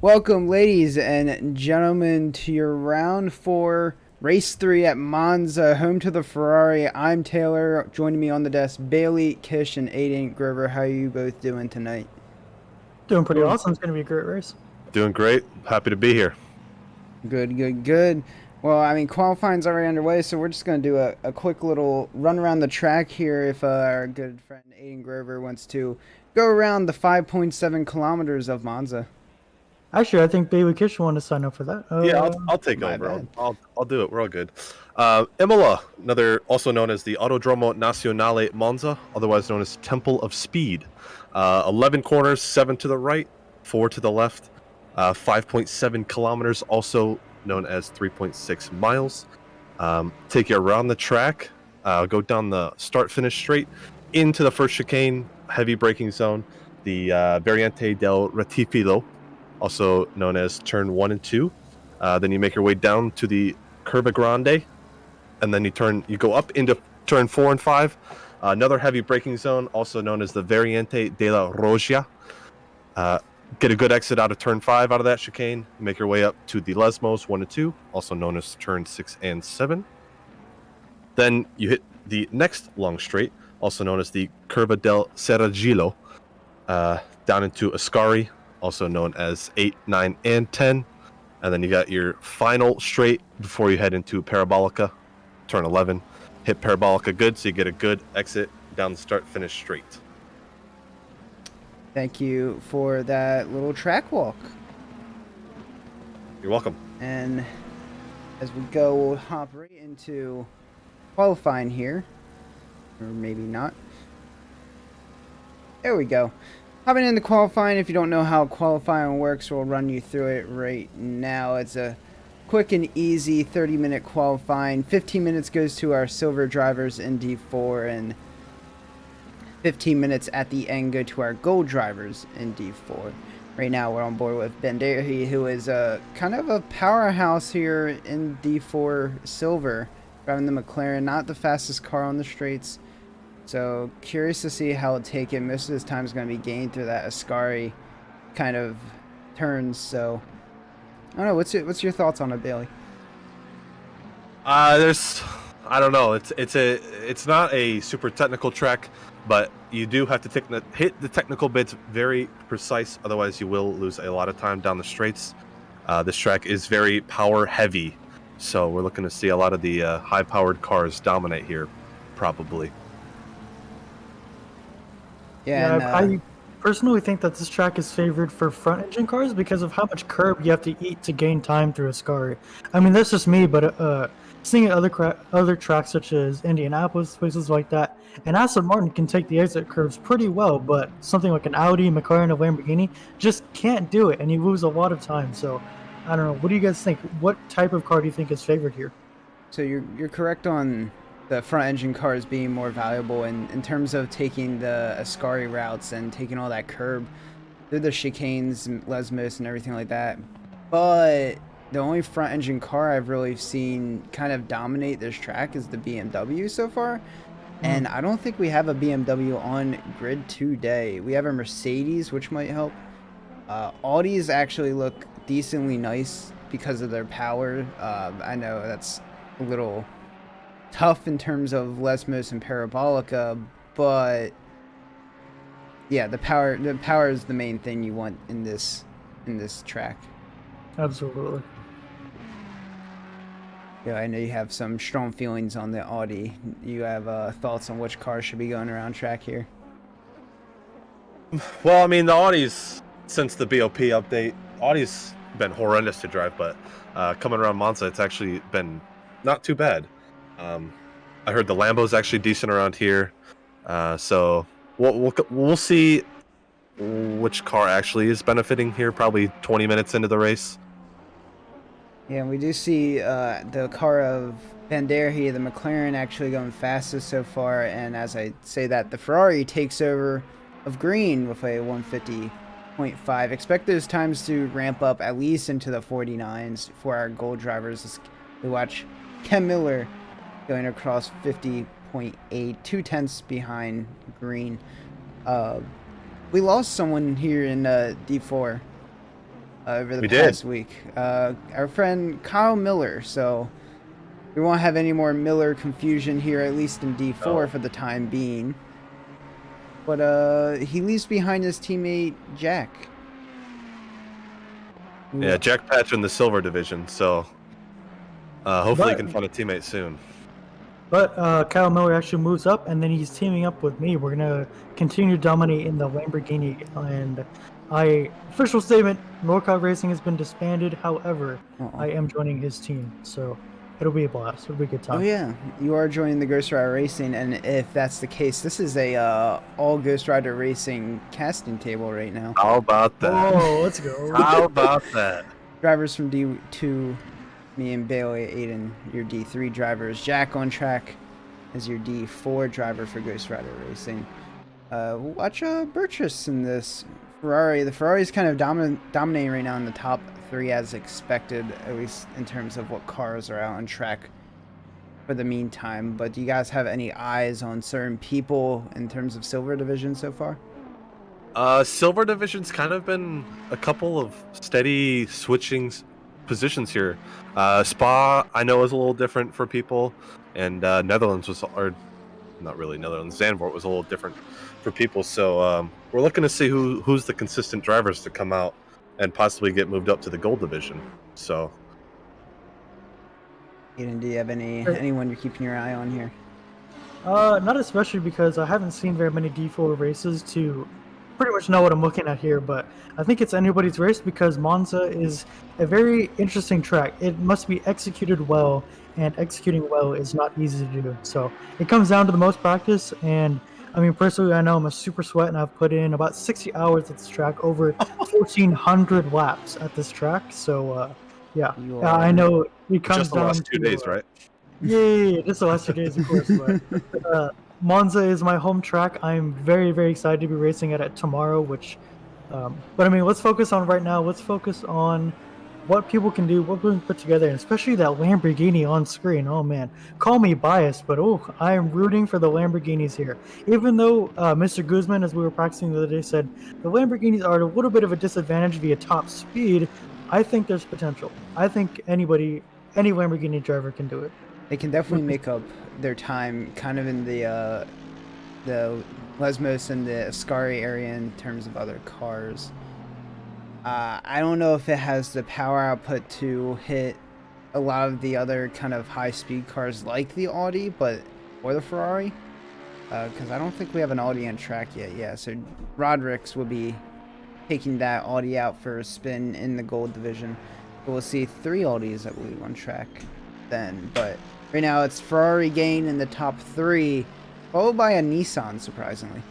Welcome, ladies and gentlemen, to your round four, race three at Monza, home to the Ferrari. I'm Taylor. Joining me on the desk, Bailey, Kish, and Aiden Grover. How are you both doing tonight? Doing pretty awesome. It's going to be a great race. Doing great. Happy to be here. Good. Well, I mean, qualifying's already underway, so we're just going to do a quick little run around the track here if our good friend Aiden Grover wants to go around the 5.7 kilometers of Monza. Actually, I think Bailey Kish wanted to sign up for that. Yeah, I'll take over. I'll do it. We're all good. Imola, also known as the Autodromo Nazionale Monza, otherwise known as Temple of Speed. 11 corners, 7 to the right, 4 to the left. 5.7 kilometers, also known as 3.6 miles. Take you around the track, go down the start-finish straight into the first chicane, heavy braking zone, the Variante del Retifilo, also known as turn 1 and 2. Then you make your way down to the Curva Grande, and then you go up into turn 4 and 5. Another heavy braking zone, also known as the Variante della Roggia. Get a good exit out of turn 5 out of that chicane. Make your way up to the Lesmos 1 and 2, also known as turn 6 and 7. Then you hit the next long straight, also known as the Curva del Serragilo, down into Ascari, also known as 8, 9, and 10. And then you got your final straight before you head into Parabolica, turn 11. Hit Parabolica good, so you get a good exit down the start-finish straight. Thank you for that little track walk. You're welcome. And as we go, we'll hop right into qualifying here. Or maybe not. There we go. Hopping into qualifying, if you don't know how qualifying works, we'll run you through it right now. It's a quick and easy 30-minute qualifying. 15 minutes goes to our silver drivers in D4, and 15 minutes at the end go to our gold drivers in D4. Right now we're on board with Banderi, who is a kind of a powerhouse here in D4 silver, driving the McLaren, not the fastest car on the straights. So curious to see how he'll take it. Most of his time is going to be gained through that Ascari kind of turns. So I don't know. What's your thoughts on it, Bailey? I don't know. It's not a super technical track, but you do have to hit the technical bits very precise. Otherwise, you will lose a lot of time down the straights. This track is very power heavy, so we're looking to see a lot of the high-powered cars dominate here, probably. Yeah, I personally think that this track is favored for front-engine cars because of how much curb you have to eat to gain time through Ascari. I mean, that's just me, but seeing other tracks such as Indianapolis, places like that, and Aston Martin can take the exit curves pretty well, but something like an Audi, McLaren, or Lamborghini just can't do it, and you lose a lot of time. So, I don't know. What do you guys think? What type of car do you think is favored here? So you're correct on the front engine cars being more valuable in terms of taking the Ascari routes and taking all that curb through the chicanes and Lesmos and everything like that. But the only front engine car I've really seen kind of dominate this track is the BMW so far. And I don't think we have a BMW on grid today. We have a Mercedes, which might help. Audis actually look decently nice because of their power. I know that's a little tough in terms of Lesmos and Parabolica, but yeah, the power is the main thing you want in this track. Absolutely. Yeah, I know you have some strong feelings on the Audi. You have thoughts on which car should be going around track here? Well, I mean, the Audis, since the BOP update, Audi's been horrendous to drive, but coming around Monza, it's actually been not too bad. I heard the Lambo's actually decent around here, so we'll see which car actually is benefiting here. Probably 20 minutes into the race. Yeah, we do see the car of Banderi, the McLaren, actually going fastest so far, and as I say that, the Ferrari takes over of green with a 150.5. Expect those times to ramp up at least into the 49s for our gold drivers. We watch Ken Miller going across 50.8, 2/10 behind green. We lost someone here in D4. over the We past did. week. Our friend Kyle Miller. So we won't have any more Miller confusion here, at least in D4 for the time being. But he leaves behind his teammate Jack. Yeah, Jack Patch in the silver division, so hopefully he can find a teammate soon. But Kyle Miller actually moves up, and then he's teaming up with me. We're gonna continue to dominate in the Lamborghini. And official statement: Norcott Racing has been disbanded. However, I am joining his team, so it'll be a blast. It'll be a good time. Oh yeah, you are joining the Ghost Rider Racing, and if that's the case, this is a all Ghost Rider Racing casting table right now. How about that? Oh, let's go. How about that? Drivers from D2, me and Bailey, Aiden, your D3 drivers. Jack on track as your D4 driver for Ghost Rider Racing. Watch Burgess in this Ferrari. The Ferrari's kind of dominating right now in the top 3 as expected, at least in terms of what cars are out on track for the meantime. But do you guys have any eyes on certain people in terms of Silver Division so far? Silver Division's kind of been a couple of steady switching positions here. Spa, I know, is a little different for people, and Netherlands was, or not really Netherlands, Zandvoort was a little different for people. So we're looking to see who's the consistent drivers to come out and possibly get moved up to the Gold Division. So, Aiden, do you have anyone you're keeping your eye on here? Not especially, because I haven't seen very many D4 races to pretty much know what I'm looking at here, but I think it's anybody's race because Monza is a very interesting track. It must be executed well, and executing well is not easy to do. So it comes down to the most practice, and I mean, personally, I know I'm a super sweat, and I've put in about 60 hours at this track, over 1,400 laps at this track. So yeah, I know it comes just the down last 2 days, right? Yeah, just the last 2 days, of course. But Monza is my home track. I'm very, very excited to be racing at it tomorrow. But I mean, let's focus on right now. Let's focus on what people can do, what we can put together, and especially that Lamborghini on screen. Oh man, call me biased, but I am rooting for the Lamborghinis here. Even though Mr. Guzman, as we were practicing the other day, said the Lamborghinis are at a little bit of a disadvantage via top speed, I think there's potential. I think any Lamborghini driver can do it. They can definitely make up their time kind of in the Lesmos and the Ascari area in terms of other cars. I don't know if it has the power output to hit a lot of the other kind of high-speed cars like the Audi, or the Ferrari, because I don't think we have an Audi on track yet. Yeah, so Roderick's will be taking that Audi out for a spin in the Gold Division. We'll see 3 Audis, I believe, on track then, but right now it's Ferrari gain in the top 3, followed by a Nissan, surprisingly.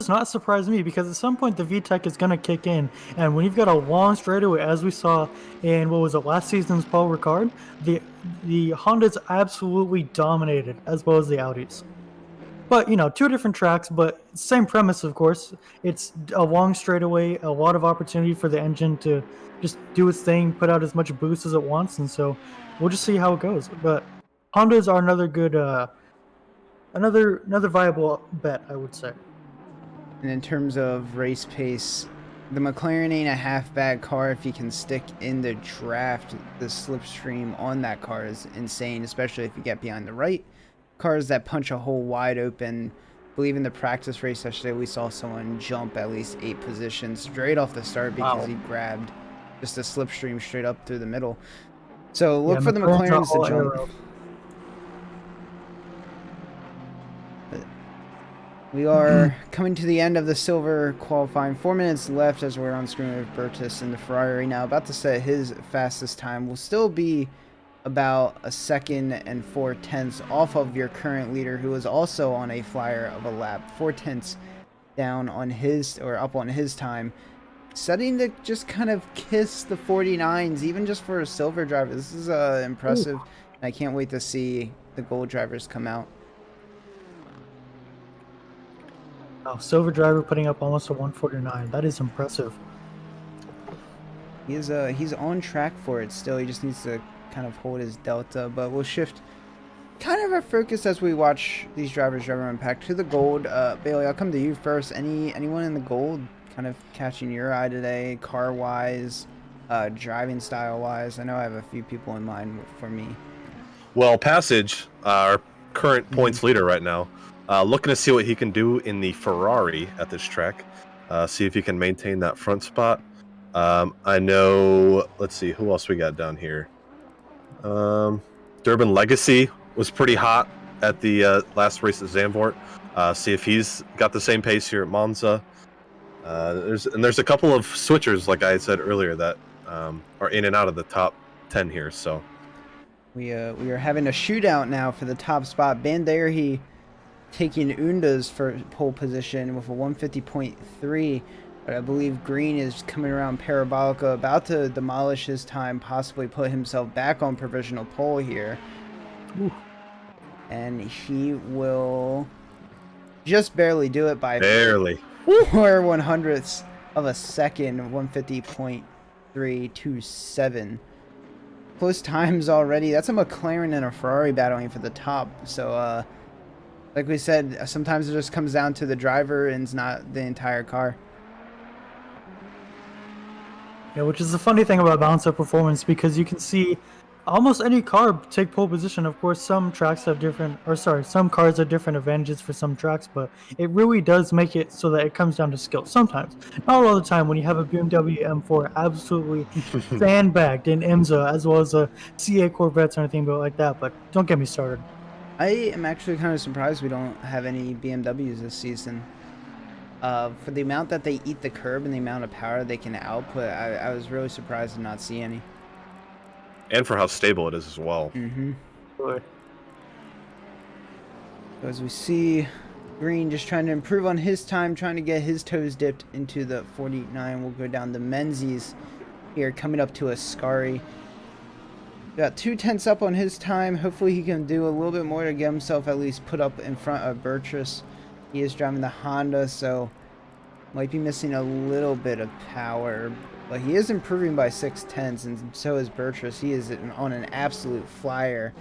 It's not surprising me, because at some point the VTEC is going to kick in, and when you've got a long straightaway, as we saw in what was it, last season's Paul Ricard, the Hondas absolutely dominated, as well as the Audis. But, you know, 2 different tracks, but same premise, of course. It's a long straightaway, a lot of opportunity for the engine to just do its thing, put out as much boost as it wants, and so we'll just see how it goes. But Hondas are another good, another viable bet, I would say. And in terms of race pace, the McLaren ain't a half bad car. If you can stick in the draft, the slipstream on that car is insane, especially if you get behind the right. Cars that punch a hole wide open. I believe in the practice race yesterday, we saw someone jump at least 8 positions straight off the start because he grabbed just a slipstream straight up through the middle. So look for the McLarens to jump. We are coming to the end of the silver qualifying. 4 minutes left as we're on screen with Bertus in the Ferrari right now, about to set his fastest time. Will still be about 1 second and 4/10 off of your current leader, who is also on a flyer of a lap. 4/10 down on his, or up on his time. Setting to just kind of kiss the 49s, even just for a silver driver. This is impressive. And I can't wait to see the gold drivers come out. Wow, silver driver putting up almost a 149. That is impressive. He's on track for it still. He just needs to kind of hold his delta, but we'll shift kind of our focus as we watch these drivers drive around pack to the gold. Bailey, I'll come to you first. Anyone in the gold kind of catching your eye today, car-wise, driving style-wise? I know I have a few people in mind for me. Well, Passage, our current points leader right now, looking to see what he can do in the Ferrari at this track. See if he can maintain that front spot. I know, let's see, who else we got down here? Durban Legacy was pretty hot at the last race at Zandvoort. See if he's got the same pace here at Monza. There's a couple of switchers, like I said earlier, that are in and out of the top 10 here. So we are having a shootout now for the top spot. Bandera taking Unda's for pole position with a 150.3. But I believe Green is coming around Parabolica, about to demolish his time, possibly put himself back on provisional pole here. Ooh. And he will just barely do it by barely 4/100ths of a second, 150.327. Close times already. That's a McLaren and a Ferrari battling for the top. So, like we said, sometimes it just comes down to the driver and it's not the entire car. Yeah, which is the funny thing about balance of performance, because you can see almost any car take pole position. Of course, some tracks have some cars have different advantages for some tracks, but it really does make it so that it comes down to skill. Sometimes, not all the time. When you have a BMW M4 absolutely sandbagged in IMSA, as well as a CA Corvettes or anything like that, but don't get me started. I am actually kind of surprised we don't have any BMWs this season. For the amount that they eat the curb and the amount of power they can output, I was really surprised to not see any. And for how stable it is as well. Mm-hmm. So as we see, Green just trying to improve on his time, trying to get his toes dipped into the 49. We'll go down to Menzies here, coming up to Ascari. Got 2/10 up on his time. Hopefully he can do a little bit more to get himself at least put up in front of Burtress. He is driving the Honda, so might be missing a little bit of power, but he is improving by 6/10, and so is Burtress. He is on an absolute flyer.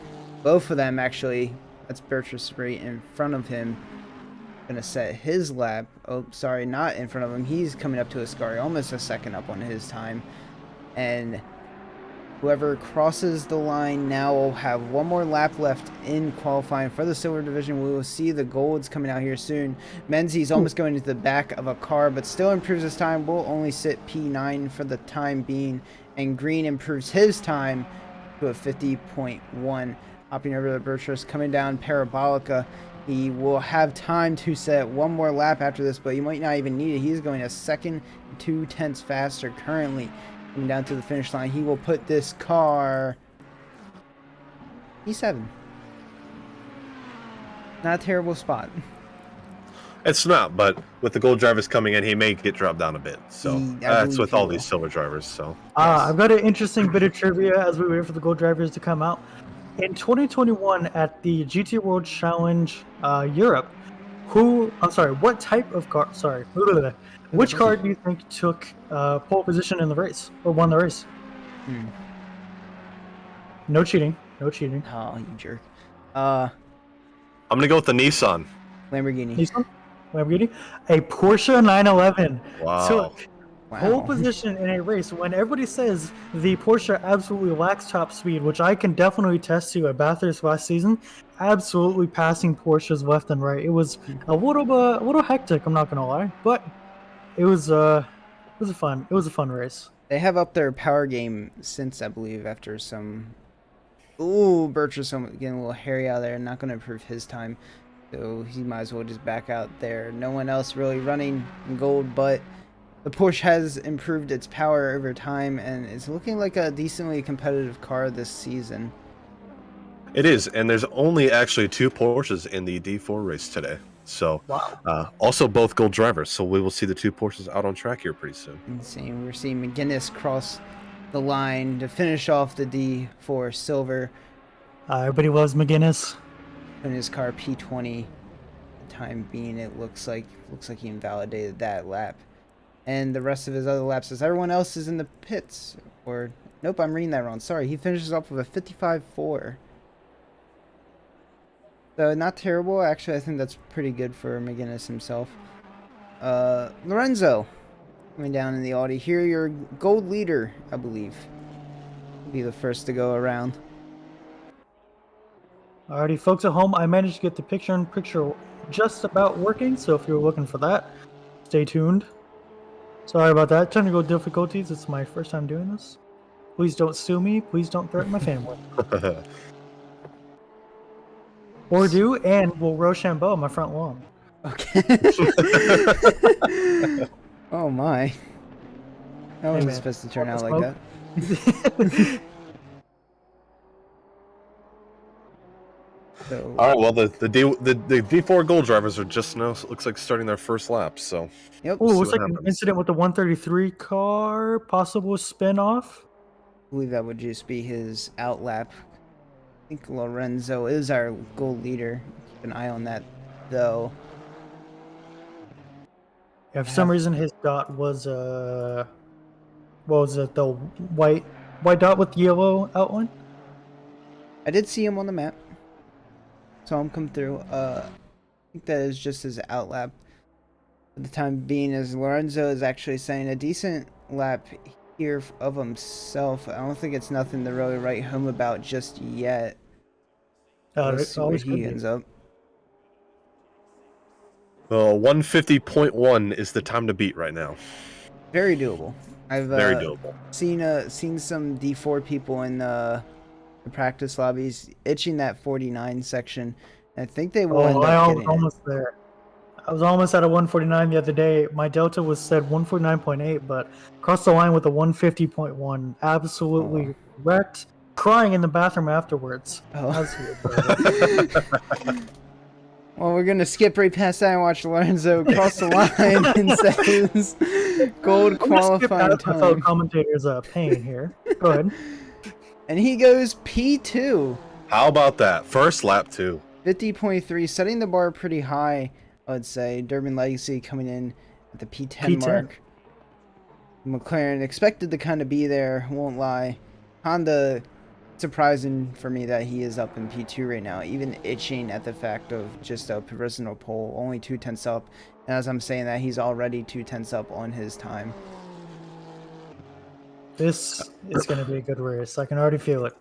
Both of them, actually. That's Burtress right in front of him. Gonna set his lap. Oh, sorry, not in front of him. He's coming up to Ascari, almost a second up on his time. And whoever crosses the line now will have one more lap left in qualifying for the silver division. We will see the golds coming out here soon. Menzies almost going into the back of a car, but still improves his time. Will only sit P9 for the time being. And Green improves his time to a 50.1. Hopping over to Burtress, coming down Parabolica. He will have time to set one more lap after this, but he might not even need it. He's going a second, 2/10 faster currently. Coming down to the finish line, he will put this car P7. Not a terrible spot. It's not, but with the gold drivers coming in, he may get dropped down a bit. So that's with all these silver drivers. So I've got an interesting bit of trivia as we wait for the gold drivers to come out. In 2021 at the GT World Challenge Europe, what type of car? Which car do you think took pole position in the race or won the race? No cheating. Oh, you jerk. I'm gonna go with the Nissan. Lamborghini. A Porsche 911 Wow. took pole position in a race when everybody says the Porsche absolutely lacks top speed, which I can definitely attest to at Bathurst last season. Absolutely passing Porsches left and right. It was a little hectic, I'm not gonna lie, but it was a fun race. They have upped their power game since, I believe, after some. Ooh, Burtress getting a little hairy out there, not going to improve his time, so he might as well just back out there. No one else really running in gold, but the Porsche has improved its power over time, and it's looking like a decently competitive car this season. It is, and there's only actually 2 Porsches in the D4 race today. So, also both gold drivers. So we will see the 2 Porsches out on track here pretty soon. Insane. We're seeing McGuinness cross the line to finish off the D4 silver. Everybody loves McGuinness. In his car P20. The time being, it looks like he invalidated that lap, and the rest of his other laps as everyone else is in the pits. Or nope, I'm reading that wrong. Sorry, he finishes off with a 55.4. So not terrible. Actually, I think that's pretty good for McGuinness himself. Lorenzo, coming down in the Audi. Here, your gold leader, I believe, will be the first to go around. Alrighty, folks at home, I managed to get the picture-in-picture just about working, so if you're looking for that, stay tuned. Sorry about that. Technical difficulties. It's my first time doing this. Please don't sue me. Please don't threaten my family. Or do, and we'll Rochambeau my front lawn. Okay. Oh my. That wasn't supposed to turn out like that. So, All right. Well, the D4 gold drivers are just now. Looks like starting their first lap. So. yep. Oh, I looks like an incident with the 133 car. Possible spin-off. believe that would just be his outlap. I think Lorenzo is our gold leader. Keep an eye on that, though. Yeah, for some reason his dot was what was it? The white dot with yellow outline. I did see him on the map. Saw him come through. I think that is just his outlap for the time being, as Lorenzo is actually saying a decent lap here of himself. I don't think it's nothing to really write home about just yet. Let's see where he ends up. Well, 150.1 is the time to beat right now. Very doable. I've Very doable. seen some D4 people in the practice lobbies itching that 49 section. And I think they will end up getting almost there. I was almost at a 149 the other day. My delta was said 149.8, but crossed the line with a 150.1. Absolutely wrecked. Crying in the bathroom afterwards. Oh. Absolutely. Well, we're gonna skip right past that and watch Lorenzo cross the line and set his gold qualifying time. Fellow commentators pain here. Go ahead. And he goes P2. How about that? First lap, too. 50.3, setting the bar pretty high, I would say. Durban Legacy coming in at the P10 mark. McLaren expected to kind of be there, won't lie. Honda, surprising for me that he is up in P2 right now, even itching at the fact of just a provisional pole, only 2/10 up. And as I'm saying that, he's already 2/10 up on his time. This is going to be a good race. I can already feel it.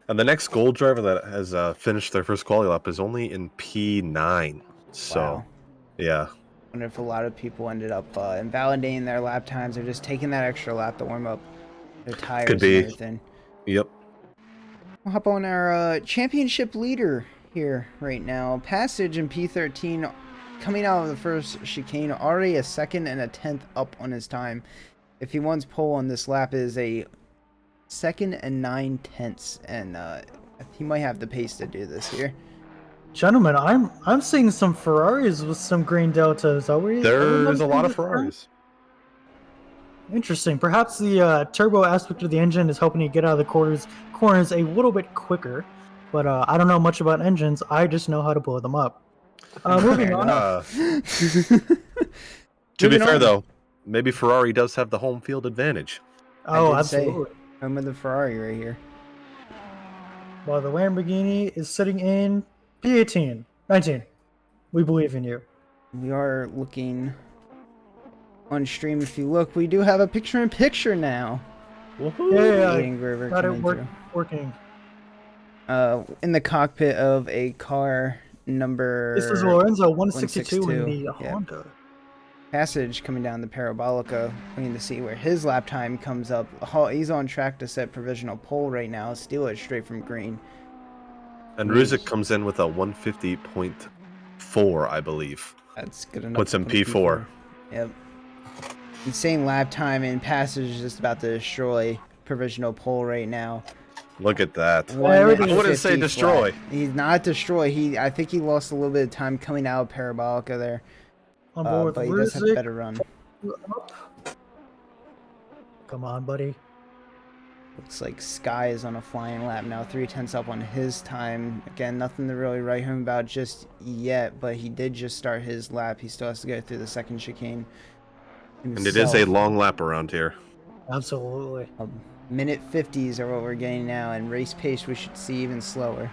And the next gold driver that has finished their first quali lap is only in P9. So, Wow. yeah. I wonder if a lot of people ended up invalidating their lap times or just taking that extra lap to warm up their tires Could be. and everything. Yep. We'll hop on our championship leader here right now. Passage in P13 coming out of the first chicane, already a 2nd and a 10th up on his time. If he wants pole on this lap, it is a 2nd and 9/10, and he might have the pace to do this here. Gentlemen, I'm seeing some Ferraris with some green deltas. Are we? There's a lot of Ferraris. Interesting. Perhaps the turbo aspect of the engine is helping you get out of the corners a little bit quicker. But I don't know much about engines. I just know how to blow them up. Moving on. To be fair, though, maybe Ferrari does have the home field advantage. Oh, absolutely. I'm with the Ferrari right here. While the Lamborghini is sitting in P18. 19. We believe in you. We are looking on stream. If you look, we do have a picture-in-picture now. Yeah, got it working. In the cockpit of a car number... This is Lorenzo 162 in the Honda. Passage coming down the Parabolica. We need to see where his lap time comes up. He's on track to set provisional pole right now. Steal it straight from green. And Ruzik comes in with a 150.4, I believe. That's good enough. Puts him P4. Yep. Insane lap time, and Passage is just about to destroy provisional pole right now. Look at that. I wouldn't say destroy. Flat. He's not destroy. I think he lost a little bit of time coming out of Parabolica there. On board but he with does have a better run. Come on, buddy. Looks like Sky is on a flying lap now. 3/10 up on his time. Again, nothing to really write home about just yet, but he did just start his lap. He still has to go through the second chicane himself. And it is a long lap around here. Absolutely. Minute 50s are what we're getting now, and race pace we should see even slower.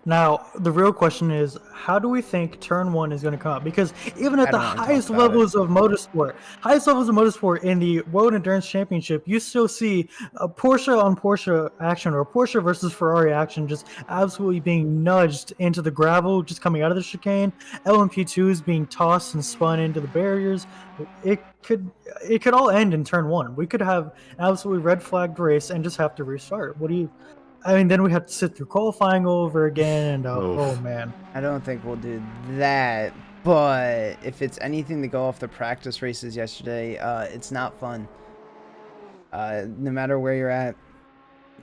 Now, the real question is, how do we think turn 1 is going to come out? Because even I at the don't wanna talk highest about it. levels of motorsport in the World Endurance Championship, you still see a Porsche on Porsche action or Porsche versus Ferrari action just absolutely being nudged into the gravel, just coming out of the chicane. LMP2s being tossed and spun into the barriers. It could all end in turn 1. We could have an absolutely red flagged race and just have to restart. I mean, then we have to sit through qualifying over again, and oh man. I don't think we'll do that, but if it's anything to go off the practice races yesterday, it's not fun. No matter where you're at,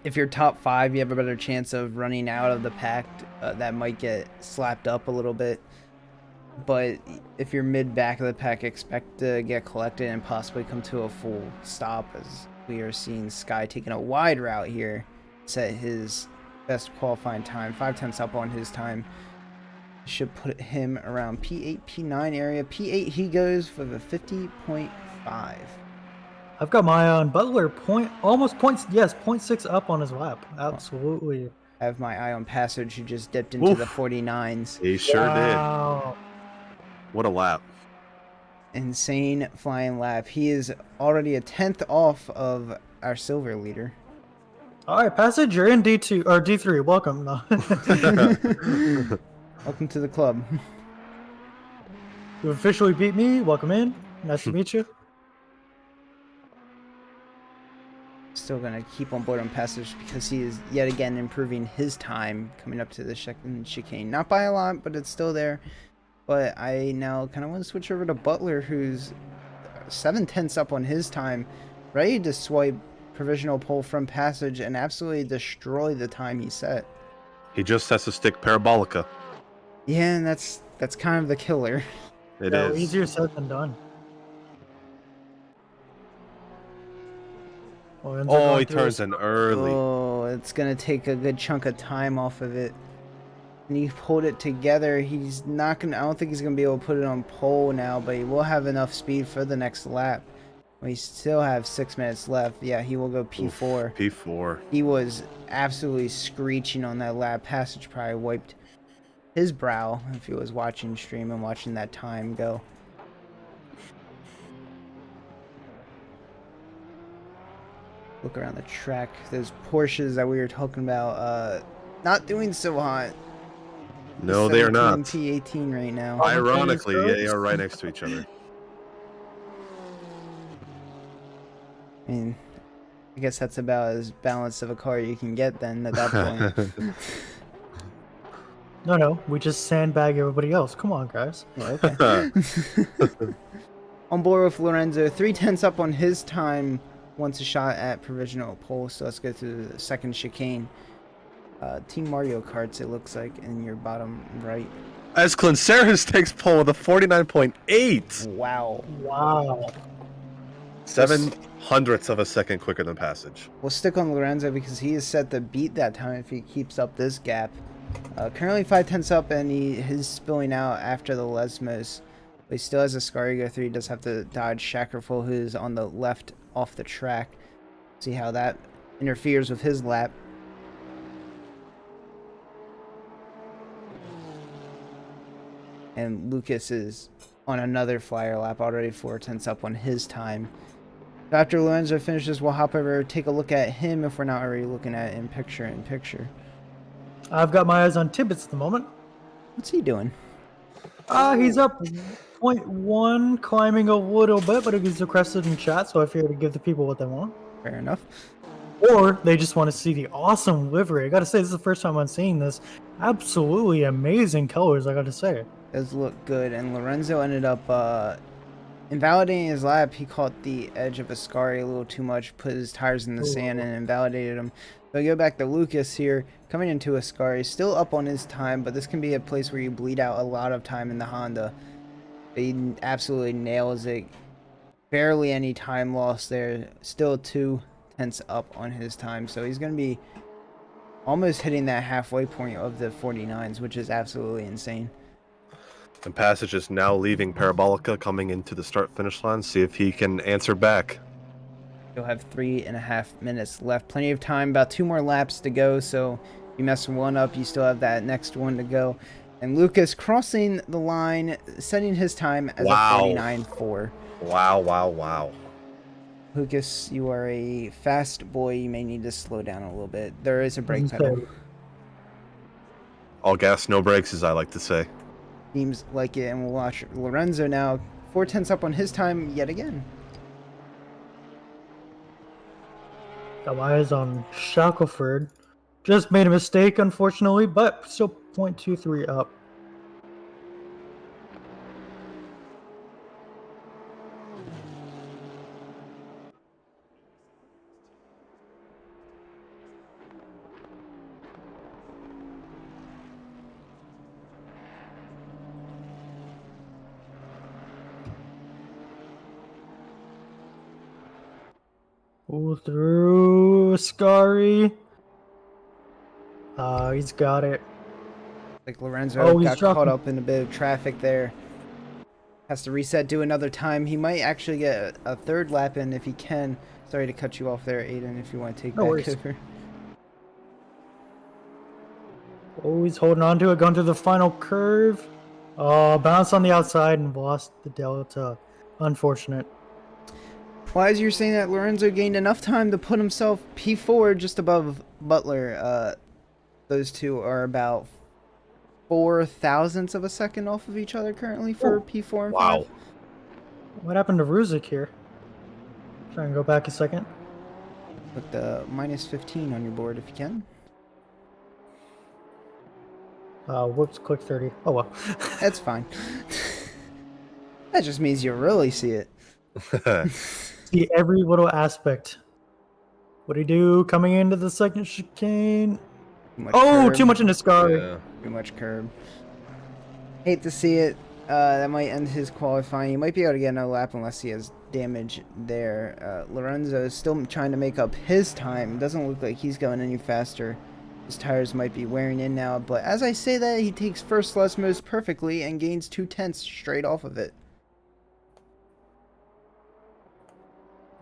if you're top 5, you have a better chance of running out of the pack. That might get slapped up a little bit, but if you're mid-back of the pack, expect to get collected and possibly come to a full stop, as we are seeing Sky taking a wide route here. Set his best qualifying time, 5/10 up on his time. Should put him around P8, P9 area. P8 he goes for the 50.5. I've got my eye on Butler, almost points, yes, 0.6 up on his lap. Absolutely. I have my eye on Passage, who just dipped into the 49s. He sure Wow. did. What a lap. Insane flying lap. He is already a 10th off of our silver leader. All right, Passage, you're in D2 or D3. Welcome. No. Welcome to the club. You officially beat me. Welcome in. Nice to meet you. Still gonna keep on board on Passage because he is yet again improving his time coming up to the second chicane. Not by a lot, but it's still there. But I now kind of want to switch over to Butler, who's 7/10 up on his time, ready to swipe provisional pole from Passage and absolutely destroy the time he set. He just has to stick Parabolica. Yeah, and that's kind of the killer. It is. Easier said than done. Oh, he turns in early. Oh, it's gonna take a good chunk of time off of it. And he pulled it together. He's not gonna. I don't think he's gonna be able to put it on pole now, but he will have enough speed for the next lap. We still have 6 minutes left. Yeah, he will go P4. Oof, P4. He was absolutely screeching on that lap. Passage probably wiped his brow if he was watching stream and watching that time go. Look around the track. Those Porsches that we were talking about, not doing so hot. No, they are not. P18 right now. Ironically, yeah, they are right next to each other. I mean, I guess that's about as balanced of a car you can get then at that point. No, we just sandbag everybody else. Come on, guys. Yeah, okay. On board with Lorenzo, 3/10 up on his time. Wants a shot at provisional pole, so let's go through the second chicane. Team Mario Karts, it looks like, in your bottom right. As Clanceris takes pole with a 49.8. Wow. 7/100ths of a second quicker than Passage. We'll stick on Lorenzo because he is set to beat that time if he keeps up this gap. Currently 5/10 up, and he is spilling out after the Lesmos. But he still has a Scary go through. He does have to dodge Shackerful, who's on the left off the track. See how that interferes with his lap. And Lucas is on another flyer lap, already 4/10 up on his time. After Lorenzo finishes, we'll hop over, take a look at him if we're not already looking at it in picture. I've got my eyes on Tibbets at the moment. What's he doing? He's up 0.1, climbing a little bit, but he's requested in chat, so I figured to give the people what they want. Fair enough. Or they just want to see the awesome livery. I gotta say, this is the first time I'm seeing this. Absolutely amazing colors, I gotta say. Does look good, and Lorenzo ended up invalidating his lap. He caught the edge of Ascari a little too much, put his tires in the sand, and invalidated him. So I go back to Lucas here, coming into Ascari, still up on his time, but this can be a place where you bleed out a lot of time in the Honda. He absolutely nails it. Barely any time lost there. Still 2/10 up on his time, so he's going to be almost hitting that halfway point of the 49s, which is absolutely insane. And Passage is now leaving Parabolica, coming into the start-finish line. See if he can answer back. He'll have 3.5 minutes left. Plenty of time, about 2 more laps to go, so You mess one up, you still have that next one to go. And Lucas crossing the line, setting his time as a 49.4. Wow. Lucas, you are a fast boy. You may need to slow down a little bit. There is a brake pedal. All gas, no brakes, as I like to say. Seems like it, and we'll watch Lorenzo now. 4/10 up on his time yet again. Got my eyes on Shackelford. Just made a mistake, unfortunately, but still 0.23 up. Pull through Scary. He's got it. Like Lorenzo got dropping. caught up in a bit of traffic there. Has to reset, do another time. He might actually get a third lap in if he can. Sorry to cut you off there, Aiden, if you want to take No back worries. over. Oh, he's holding on to it, going through the final curve. Oh, bounced on the outside and lost the delta. Unfortunate. Well, as you're saying that, Lorenzo gained enough time to put himself P4 just above Butler. Those two are about 4 thousandths of a second off of each other currently for P4 and 5. What happened to Ruzik here? Try and go back a second. Put the minus 15 on your board if you can. Whoops, click 30. Oh well. That's fine. That just means you really see it. See every little aspect. What'd he do coming into the second chicane? Too much into Scary. Yeah. Too much curb. Hate to see it. That might end his qualifying. He might be able to get another lap unless he has damage there. Lorenzo is still trying to make up his time. Doesn't look like he's going any faster. His tires might be wearing in now, but as I say that, he takes first Lesmos perfectly and gains 2/10 straight off of it.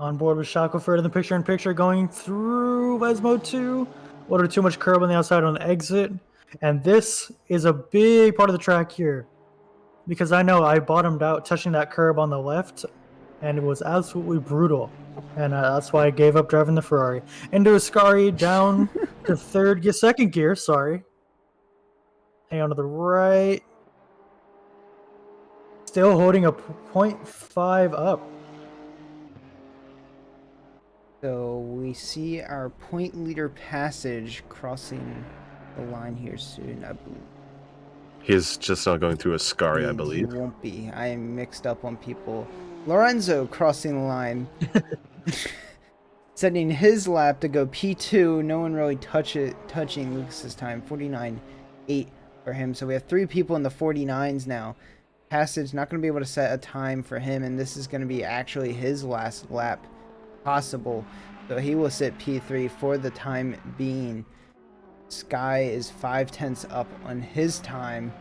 On board with Shackelford in the picture-in-picture going through Lesmo 2. Ordered too much curb on the outside on the exit. And this is a big part of the track here. Because I know I bottomed out touching that curb on the left. And it was absolutely brutal. And that's why I gave up driving the Ferrari. Into Ascari, down to second gear, sorry. Hang on to the right. Still holding a 0.5 up. So we see our point leader passage crossing the line here soon, I believe. He's just not going through a Scary, I believe. He won't be. I am mixed up on people. Lorenzo crossing the line. Setting his lap to go P2. No one really touching Lucas's time. 49.8 for him. So we have 3 people in the 49s now. Passage not going to be able to set a time for him, and this is going to be actually his last lap possible. So he will sit P3 for the time being. Sky is 5/10 up on his time.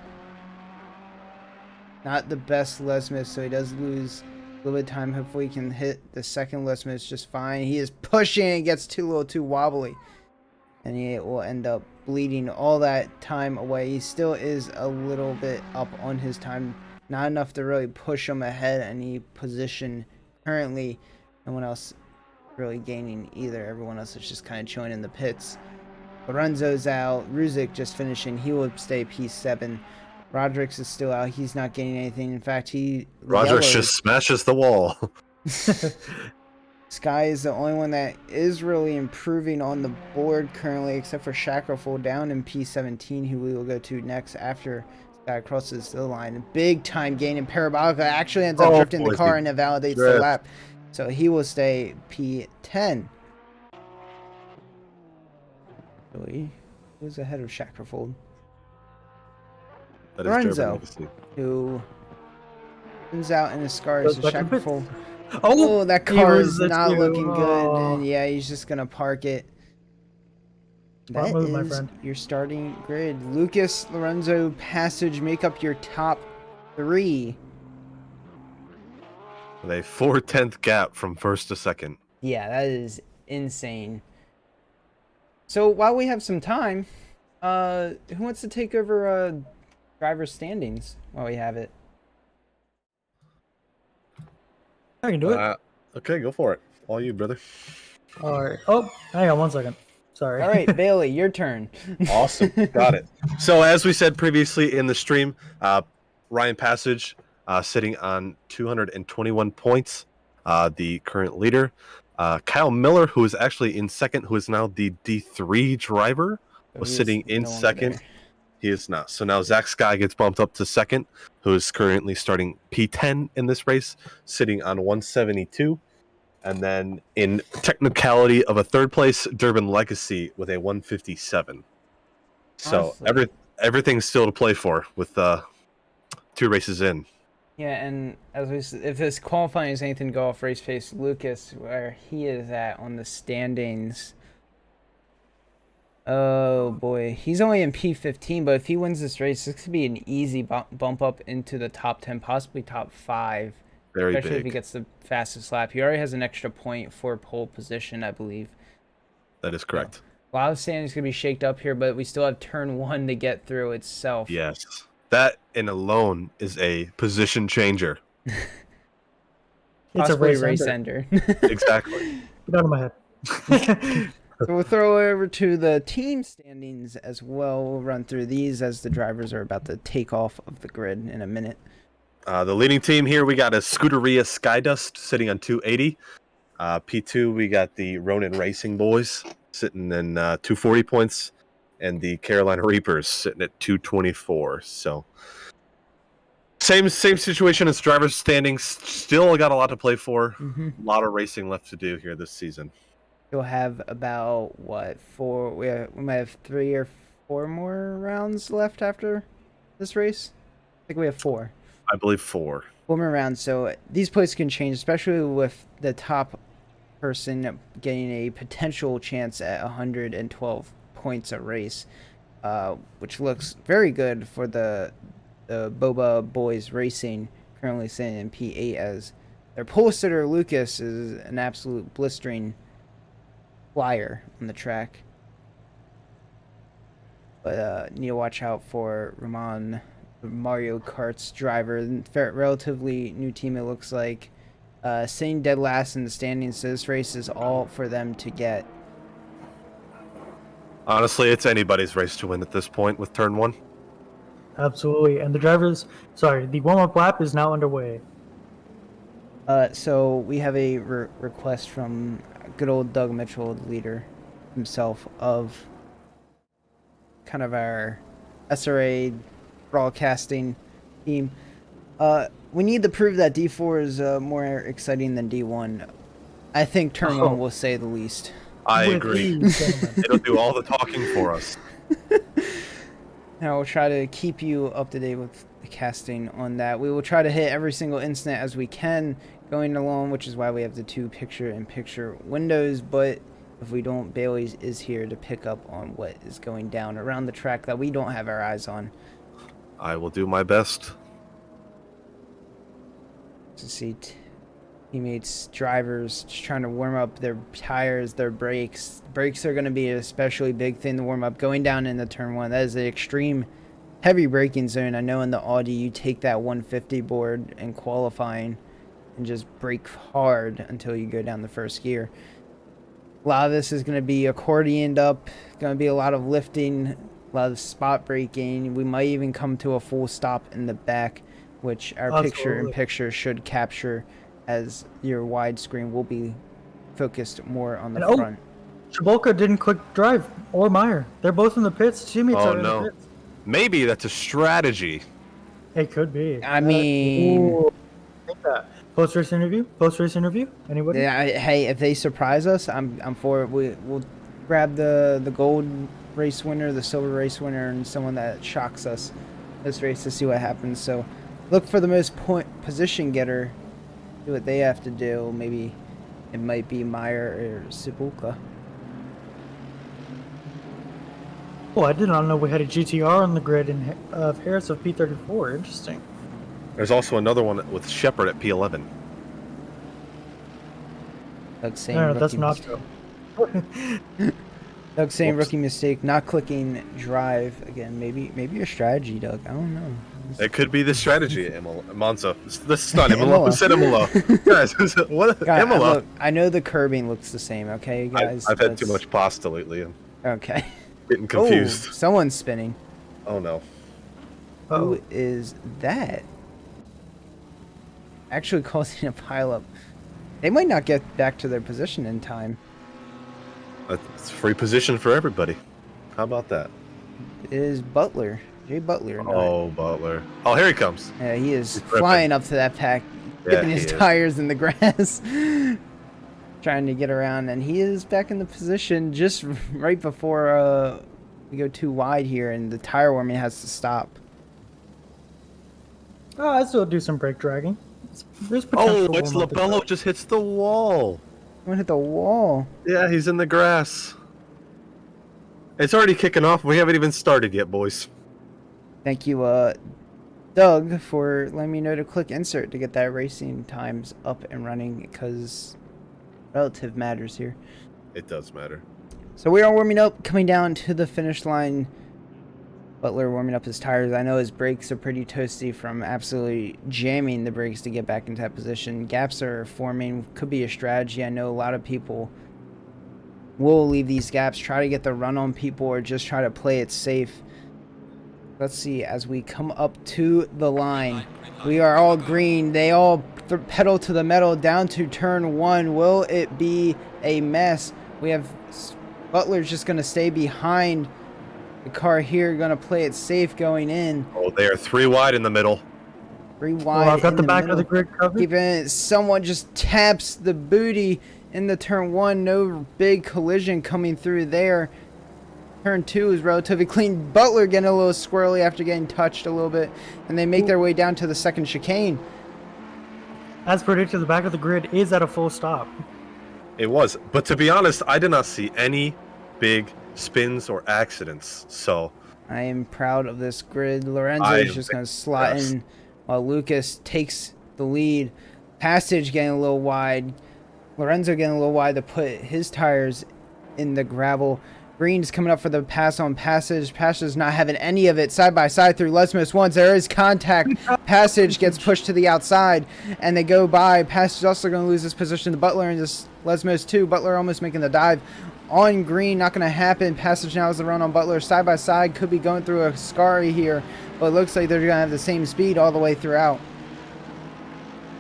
Not the best Lesmos, so he does lose a little bit of time. Hopefully he can hit the second Lesmos just fine. He is pushing and gets a little too wobbly. And he will end up bleeding all that time away. He still is a little bit up on his time. Not enough to really push him ahead any position currently. No one else really gaining either. Everyone else is just kind of chilling in the pits. Lorenzo's out. Ruzik just finishing. He will stay P7. Roderick's is still out. He's not gaining anything. In fact, Roderick just smashes the wall. Sky is the only one that is really improving on the board currently, except for Shackelford down in P17, who we will go to next after Sky crosses the line. Big time gain in Parabolica. Actually ends up drifting the car and it validates the lap. So he will stay P10. He was ahead of Shackelford. Lorenzo, who comes out in his scars. So Shackelford. Oh, that car is not looking good. And yeah, he's just going to park it. That is my friend. Your starting grid. Lucas, Lorenzo, Passage make up your top 3. With a 4/10 gap from first to second. Yeah, that is insane. So while we have some time, Who wants to take over driver standings while we have it? I can do it. Okay, go for it. All you, brother. All right. Oh, hang on 1 second. Sorry. All right, Bailey, your turn. Awesome. Got it. So as we said previously in the stream, Ryan Passage sitting on 221 points, the current leader. Kyle Miller, who is actually in second, who is now the D3 driver, was sitting in second. There. He is not. So now Zach Sky gets bumped up to second, who is currently starting P10 in this race, sitting on 172. And then in technicality of a third place, Durban Legacy with a 157. So everything's still to play for with 2 races in. Yeah, and as we said, if this qualifying is anything to go off race pace, Lucas, where he is at on the standings. Oh boy, he's only in P15, but if he wins this race, this could be an easy bump up into the top 10, possibly top 5. Very especially big. If he gets the fastest lap. He already has an extra point for pole position, I believe. That is correct. So, a lot of standings going to be shaked up here, but we still have turn 1 to get through itself. Yes. That in alone is a position changer. It's Possibly a race ender. Exactly. Get out of my head. So we'll throw over to the team standings as well. We'll run through these as the drivers are about to take off of the grid in a minute. The leading team here, we got a Scuderia Skydust sitting on 280. P2, we got the Ronin Racing Boys sitting in 240 points, and the Carolina Reapers sitting at 224. So same situation as drivers' standings. Still got a lot to play for. A lot of racing left to do here this season. You'll have about, 4? We might have 3 or 4 more rounds left after this race. I think we have 4. I believe 4. 4 more rounds, so these places can change, especially with the top person getting a potential chance at 112 points a race, which looks very good for the Boba Boys Racing, currently sitting in P8, as their pole sitter Lucas is an absolute blistering flyer on the track. But need to watch out for Ramon, Mario Kart's driver, relatively new team it looks like, sitting dead last in the standings. So this race is all for them to get. Honestly, it's anybody's race to win at this point with turn 1. Absolutely. And the warm-up lap is now underway. So we have a request from good old Doug Mitchell, the leader himself of kind of our SRA broadcasting team. We need to prove that D4 is more exciting than D1. I think turn 1 will say the least. I agree. It'll do all the talking for us. Now we'll try to keep you up to date with the casting on that. We will try to hit every single incident as we can going along, which is why we have the 2 picture-in-picture windows. But if we don't, Bailey is here to pick up on what is going down around the track that we don't have our eyes on. I will do my best. To see teammates, drivers just trying to warm up their tires, their brakes. Brakes are going to be an especially big thing to warm up going down into turn 1. That is an extreme heavy braking zone. I know in the Audi you take that 150 board in qualifying and just brake hard until you go down the first gear. A lot of this is going to be accordioned up, going to be a lot of lifting, a lot of spot braking. We might even come to a full stop in the back, which our picture-in-picture should capture, as your widescreen will be focused more on the front. Chabolka didn't quick drive, or Meyer. They're both in the pits. Teammates are in the pits. Maybe that's a strategy. It could be. I mean... Take that. Post-race interview? Anybody? Yeah, hey, if they surprise us, I'm for it. We'll grab the gold race winner, the silver race winner, and someone that shocks us this race to see what happens. So look for the most position getter. Do what they have to do. Maybe it might be Meyer or Cibulka. Oh, I did not know we had a GTR on the grid of Harris of P34. Interesting. There's also another one with Shepard at P11. No, that's not true. Doug saying Whoops. rookie mistake, not clicking drive again. Maybe your strategy, Doug. I don't know. It could be the strategy at Monza. This is not Imola. Who said Imola? Guys, what? God, Imola. look, I know the curbing looks the same. Okay, guys. I've had too much pasta lately. I'm Okay. getting confused. Oh, someone's spinning. Oh no. Who is that? Actually causing a pileup. They might not get back to their position in time. It's free position for everybody. How about that? It is Butler. Jay Butler. Oh, Butler. Oh, here he comes. Yeah, he is He's ripping. flying up to that pack, dipping his tires in the grass, trying to get around, and he is back in the position just right before we go too wide here, and the tire warming has to stop. Oh, I still do some brake dragging. There's potential. Oh, it's Labello just hits the wall. Someone hit the wall. Yeah, he's in the grass. It's already kicking off. We haven't even started yet, boys. Thank you, Doug, for letting me know to click insert to get that racing times up and running, because relative matters here. It does matter. So we are warming up, coming down to the finish line. Butler warming up his tires. I know his brakes are pretty toasty from absolutely jamming the brakes to get back into that position. Gaps are forming. Could be a strategy. I know a lot of people will leave these gaps, try to get the run on people, or just try to play it safe. Let's see, as we come up to the line, we are all green. They all pedal to the metal down to turn 1. Will it be a mess? We have Butler's just going to stay behind the car here, going to play it safe going in. Oh, they are 3 wide in the middle. 3 wide. I've got the back middle. of the grid covered. Keeping it, someone just taps the booty in the turn 1. No big collision coming through there. Turn 2 is relatively clean. Butler getting a little squirrely after getting touched a little bit, and they make their way down to the second chicane. As predicted, the back of the grid is at a full stop. It was. But to be honest, I did not see any big spins or accidents. So I am proud of this grid. Lorenzo I is am just going to slot impressed. in while Lucas takes the lead. Passage getting a little wide. Lorenzo getting a little wide to put his tires in the gravel. Green's coming up for the pass on Passage. Passage not having any of it. Side by side through Lesmos once. There is contact. Passage gets pushed to the outside, and they go by. Passage also going to lose his position to Butler, and just Lesmos too. Butler almost making the dive on Green. Not going to happen. Passage now is the run on Butler. Side by side. Could be going through a Scari here, but it looks like they're going to have the same speed all the way throughout.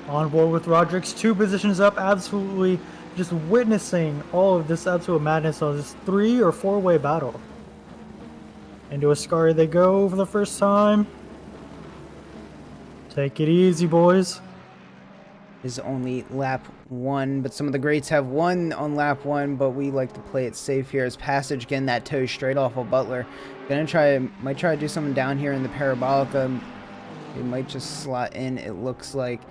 On board with Rodriguez, 2 positions up, absolutely just witnessing all of this absolute madness on this 3 or 4-way battle. Into a Scari they go for the first time. Take it easy, boys. Is only lap 1, but some of the greats have won on lap 1, but we like to play it safe here as Passage getting that toe straight off of Butler. Might try to do something down here in the Parabolica. It might just slot in, it looks like.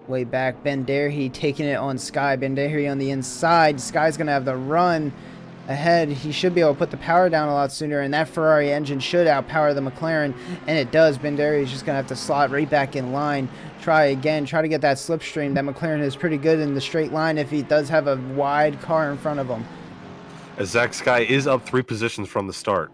Way back, Benderhi taking it on Sky. Benderhi on the inside. Sky's gonna have the run ahead. He should be able to put the power down a lot sooner, and that Ferrari engine should outpower the McLaren, and it does. Benderhi is just gonna have to slot right back in line. Try again, try to get that slipstream. That McLaren is pretty good in the straight line if he does have a wide car in front of him. as Zach Sky is up 3 positions from the start.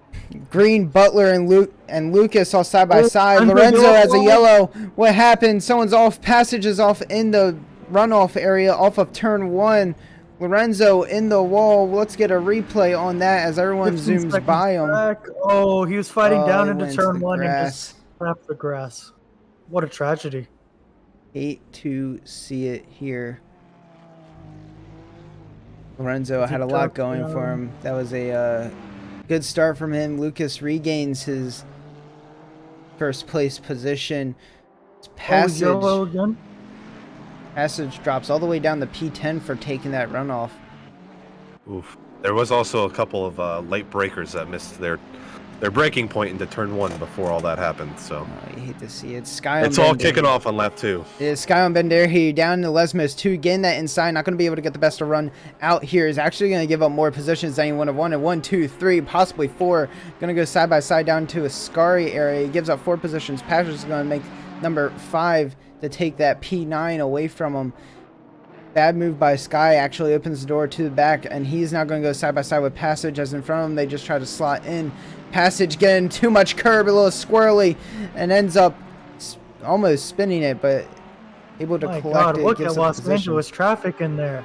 Green, Butler, and Lucas all side by side. Lorenzo has a yellow. What happened? Someone's off. Passage is off in the runoff area off of turn 1. Lorenzo in the wall. Let's get a replay on that as everyone zooms by him. Back. Oh, he was fighting down he into went turn into the 1 and grass. just slapped the grass. What a tragedy. Hate to see it here. Lorenzo had a lot going for him. That was a good start from him. Lucas regains his first place position. Passage, yellow again. Passage drops all the way down to P10 for taking that runoff. Oof. There was also a couple of late breakers that missed their breaking point into turn 1 before all that happened. So You hate to see it. Sky it's on all Bender. kicking off on lap 2. Sky on Benderhi down to Lesmos 2. Getting that inside. Not going to be able to get the best of run out here. Is actually going to give up more positions than he would have wanted. 1, 2, 3, possibly 4. Going to go side by side down to a Scari area. He gives up 4 positions. Patrick's going to make number 5 to take that P9 away from him. Bad move by Sky actually opens the door to the back, and he's now going to go side by side with Passage, as in front of him they just try to slot in. Passage getting too much curb, a little squirrely, and ends up almost spinning it, but able to collect God, it. look at Los Angeles traffic in there.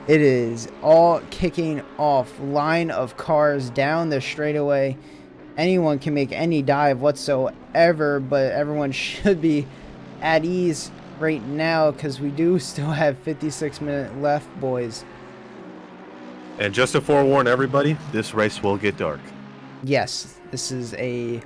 It is all kicking off. Line of cars down the straightaway. Anyone can make any dive whatsoever, but everyone should be at ease right now because we do still have 56 minutes left, boys. And just to forewarn everybody, this race will get dark. Yes, this is a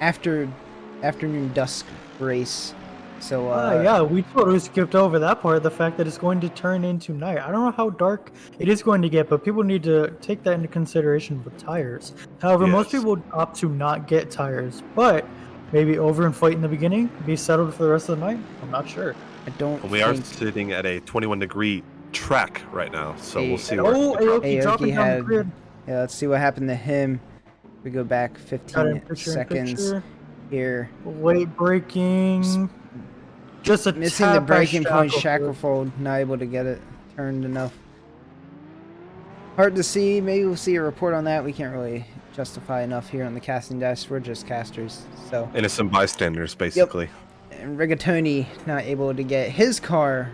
afternoon dusk race. So yeah, we totally skipped over that part, the fact that it's going to turn into night. I don't know how dark it is going to get, but people need to take that into consideration with tires. However, most people opt to not get tires, but maybe over and fight in the beginning, be settled for the rest of the night. I'm not sure. I don't. We are sitting at a 21-degree track right now, so we'll see. Aoki dropping down the grid. Yeah, let's see what happened to him. We go back 15 seconds here. Late braking. Just a missing the braking point. Shackelford not able to get it turned enough. Hard to see. Maybe we'll see a report on that. We can't really justify enough here on the casting desk. We're just casters, so innocent bystanders, basically. Yep. And Rigatoni not able to get his car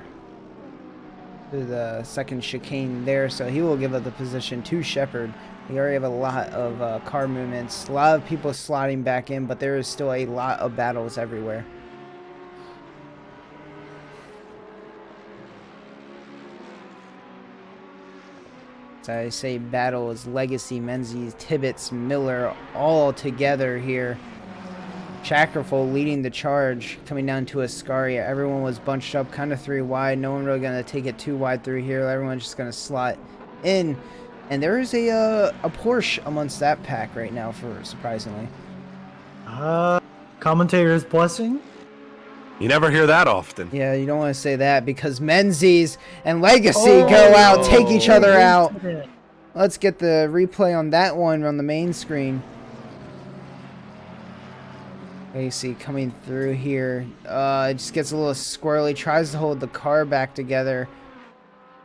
to the second chicane there, so he will give up the position to Shepard. We already have a lot of car movements, a lot of people slotting back in, but there is still a lot of battles everywhere. I say battles, Legacy, Menzies, Tibbetts, Miller, all together here. Shackerful leading the charge, coming down to Ascaria. Everyone was bunched up kind of 3 wide. No one really going to take it too wide through here. Everyone's just going to slot in. And there is a Porsche amongst that pack right now, for surprisingly. Commentator's blessing. You never hear that often. Yeah, you don't want to say that because Menzies and Legacy go out, take each other out. Let's get the replay on that one on the main screen. AC coming through here. It just gets a little squirrely, tries to hold the car back together.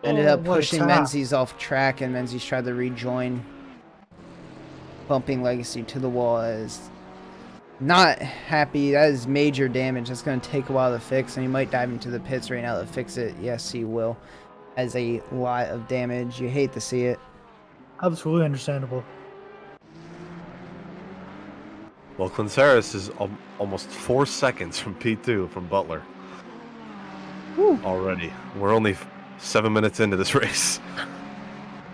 Ended up pushing Menzies off track, and Menzies tried to rejoin, bumping Legacy to the wall. Is not happy. That is major damage. That's going to take a while to fix, and he might dive into the pits right now to fix it. Yes, he will. As a lot of damage. You hate to see it. Absolutely understandable. Well, Clinceris is almost 4 seconds from P2 from Butler. Whew. Already. We're only 7 minutes into this race.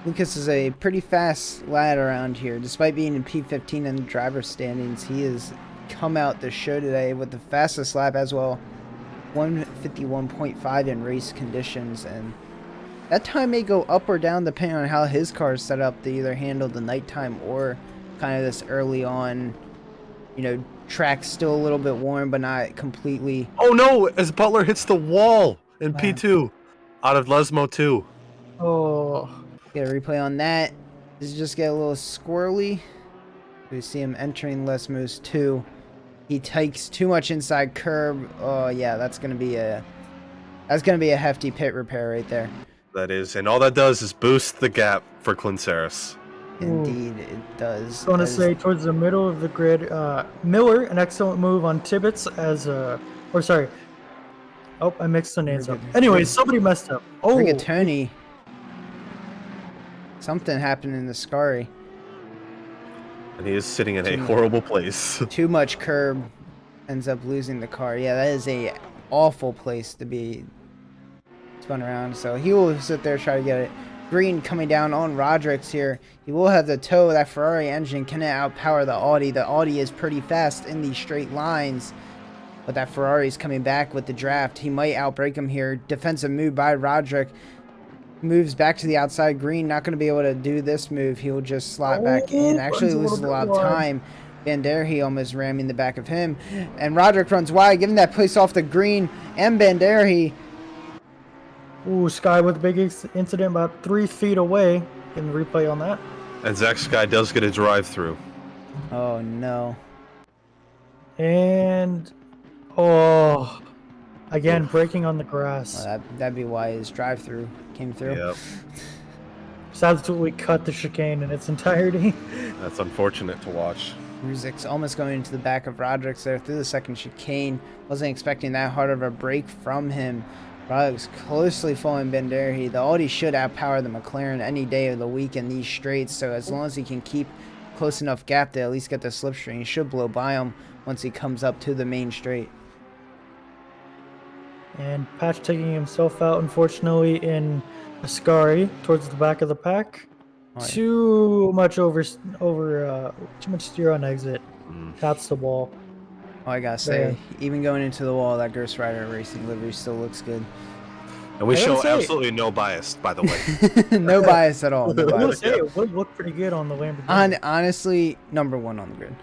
Lucas is a pretty fast lad around here. Despite being in P15 in the driver's standings, he has come out the show today with the fastest lap as well. 151.5 in race conditions, and that time may go up or down depending on how his car is set up to either handle the nighttime or kind of this early on, you know, track still a little bit warm but not completely. Oh no, as Butler hits the wall in P2 out of Lesmo 2. Oh. Get a replay on that. Does it just get a little squirrely? We see him entering Lesmo's 2. He takes too much inside curb. Oh yeah, that's gonna be a hefty pit repair right there. That is, and all that does is boost the gap for Clinceris. Indeed, it does. I want to say towards the middle of the grid, Miller, an excellent move on Tibbetts as or sorry. Oh, I mixed the names up. Anyways, somebody messed up. Oh, Rigatoni. Something happened in the Scari. And he is sitting in a horrible place. Too much curb, ends up losing the car. Yeah, that is a awful place to be spun around. So he will sit there, try to get it. Green coming down on Roderick's here. He will have the tow. That Ferrari engine cannot outpower the Audi. The Audi is pretty fast in these straight lines. But that Ferrari's coming back with the draft. He might outbrake him here. Defensive move by Roderick. Moves back to the outside. Green not going to be able to do this move. He'll just slot back in. Actually loses a lot of time. Van Der He almost ramming the back of him. And Roderick runs wide, giving that place off to Green and Van Der He. Ooh, Sky with a big incident about 3 feet away. Getting the replay on that. And Zach Sky does get a drive through. Oh no. And oh, Again, Oof. braking on the grass. Well, that'd be why his drive-through came through. Yep. Just absolutely cut the chicane in its entirety. That's unfortunate to watch. Ruzik's almost going into the back of Roderick's there through the second chicane. Wasn't expecting that hard of a break from him. Roderick's closely following Banderi. The Audi should outpower the McLaren any day of the week in these straights, so as long as he can keep close enough gap to at least get the slipstream, he should blow by him once he comes up to the main straight. And Patch taking himself out, unfortunately, in Ascari towards the back of the pack. Oh, yeah. Too much too much steer on exit. Taps the wall. Oh, I gotta say, even going into the wall, that Ghost Rider Racing livery still looks good. And we I gotta show say- absolutely no bias, by the way. No bias at all. No I will bias. say it would look pretty good on the Lamborghini. Honestly, #1 on the grid.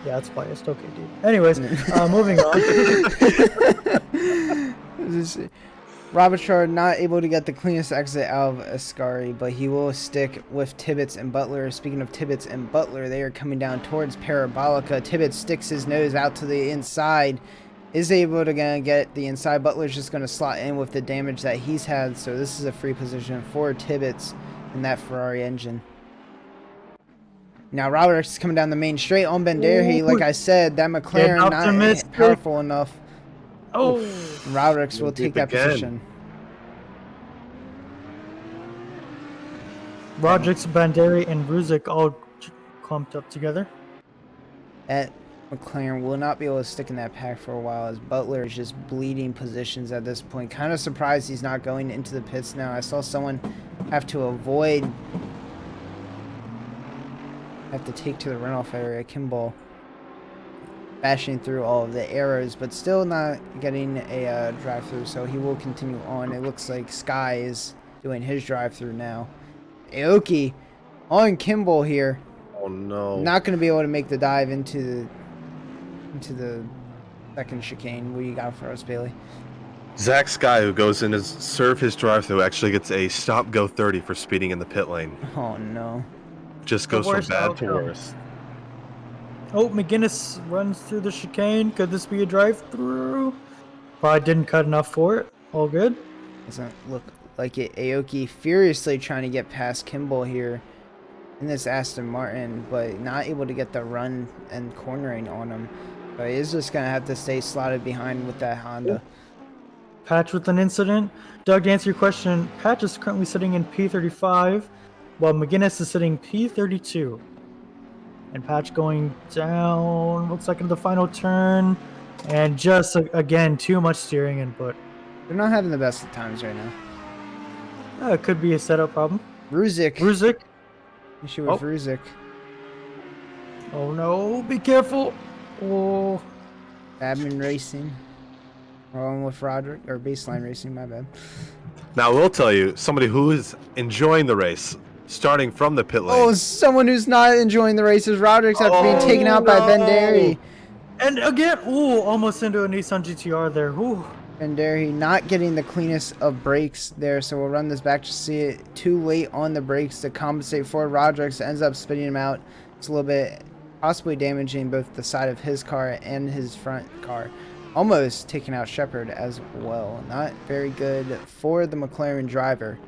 Yeah, that's biased. Okay, dude. Anyways, moving on. Robert Shard not able to get the cleanest exit out of Ascari, but he will stick with Tibbetts and Butler. Speaking of Tibbetts and Butler, they are coming down towards Parabolica. Tibbetts sticks his nose out to the inside, is able to get the inside. Butler's just going to slot in with the damage that he's had, so this is a free position for Tibbetts in that Ferrari engine. Now Roberts is coming down the main straight on Banderi. Like I said, that McLaren not powerful enough. Oh, Roberts will take that position. Rodriguez, Banderi, and Ruzik all clumped up together. That McLaren will not be able to stick in that pack for a while as Butler is just bleeding positions at this point. Kind of surprised he's not going into the pits now. I saw someone have to take to the runoff area. Kimball bashing through all of the arrows, but still not getting a drive-through, so he will continue on. It looks like Sky is doing his drive-through now. Aoki on Kimball here. Oh no. Not going to be able to make the dive into the second chicane. What do you got for us, Bailey? Zach Sky, who goes in to serve his drive-through, actually gets a stop-go 30 for speeding in the pit lane. Oh no. Just goes from worst bad to outcome. worse. Oh, McGinnis runs through the chicane. Could this be a drive-through? Probably didn't cut enough for it. All good. Doesn't look like it. Aoki furiously trying to get past Kimball here in this Aston Martin, but not able to get the run and cornering on him. So he is just going to have to stay slotted behind with that Honda. Patch with an incident. Doug, to answer your question, Patch is currently sitting in P35, while McGinnis is sitting P32. And Patch going down, looks like in the final turn. And just, again, too much steering input. They're not having the best of times right now. It could be a setup problem. Ruzik. Issue with Ruzik. Oh no, be careful. Oh. Admin Racing. Wrong with Roderick, or Baseline Racing, my bad. Now, I will tell you, somebody who is enjoying the race, starting from the pit lane. Oh, someone who's not enjoying the race is Roderick's after being taken out by Banderi. And again, ooh, almost into a Nissan GTR there. Ooh. Banderi not getting the cleanest of brakes there, so we'll run this back to see it too late on the brakes to compensate for Roderick's. Ends up spinning him out. It's a little bit possibly damaging both the side of his car and his front car. Almost taking out Shepard as well. Not very good for the McLaren driver.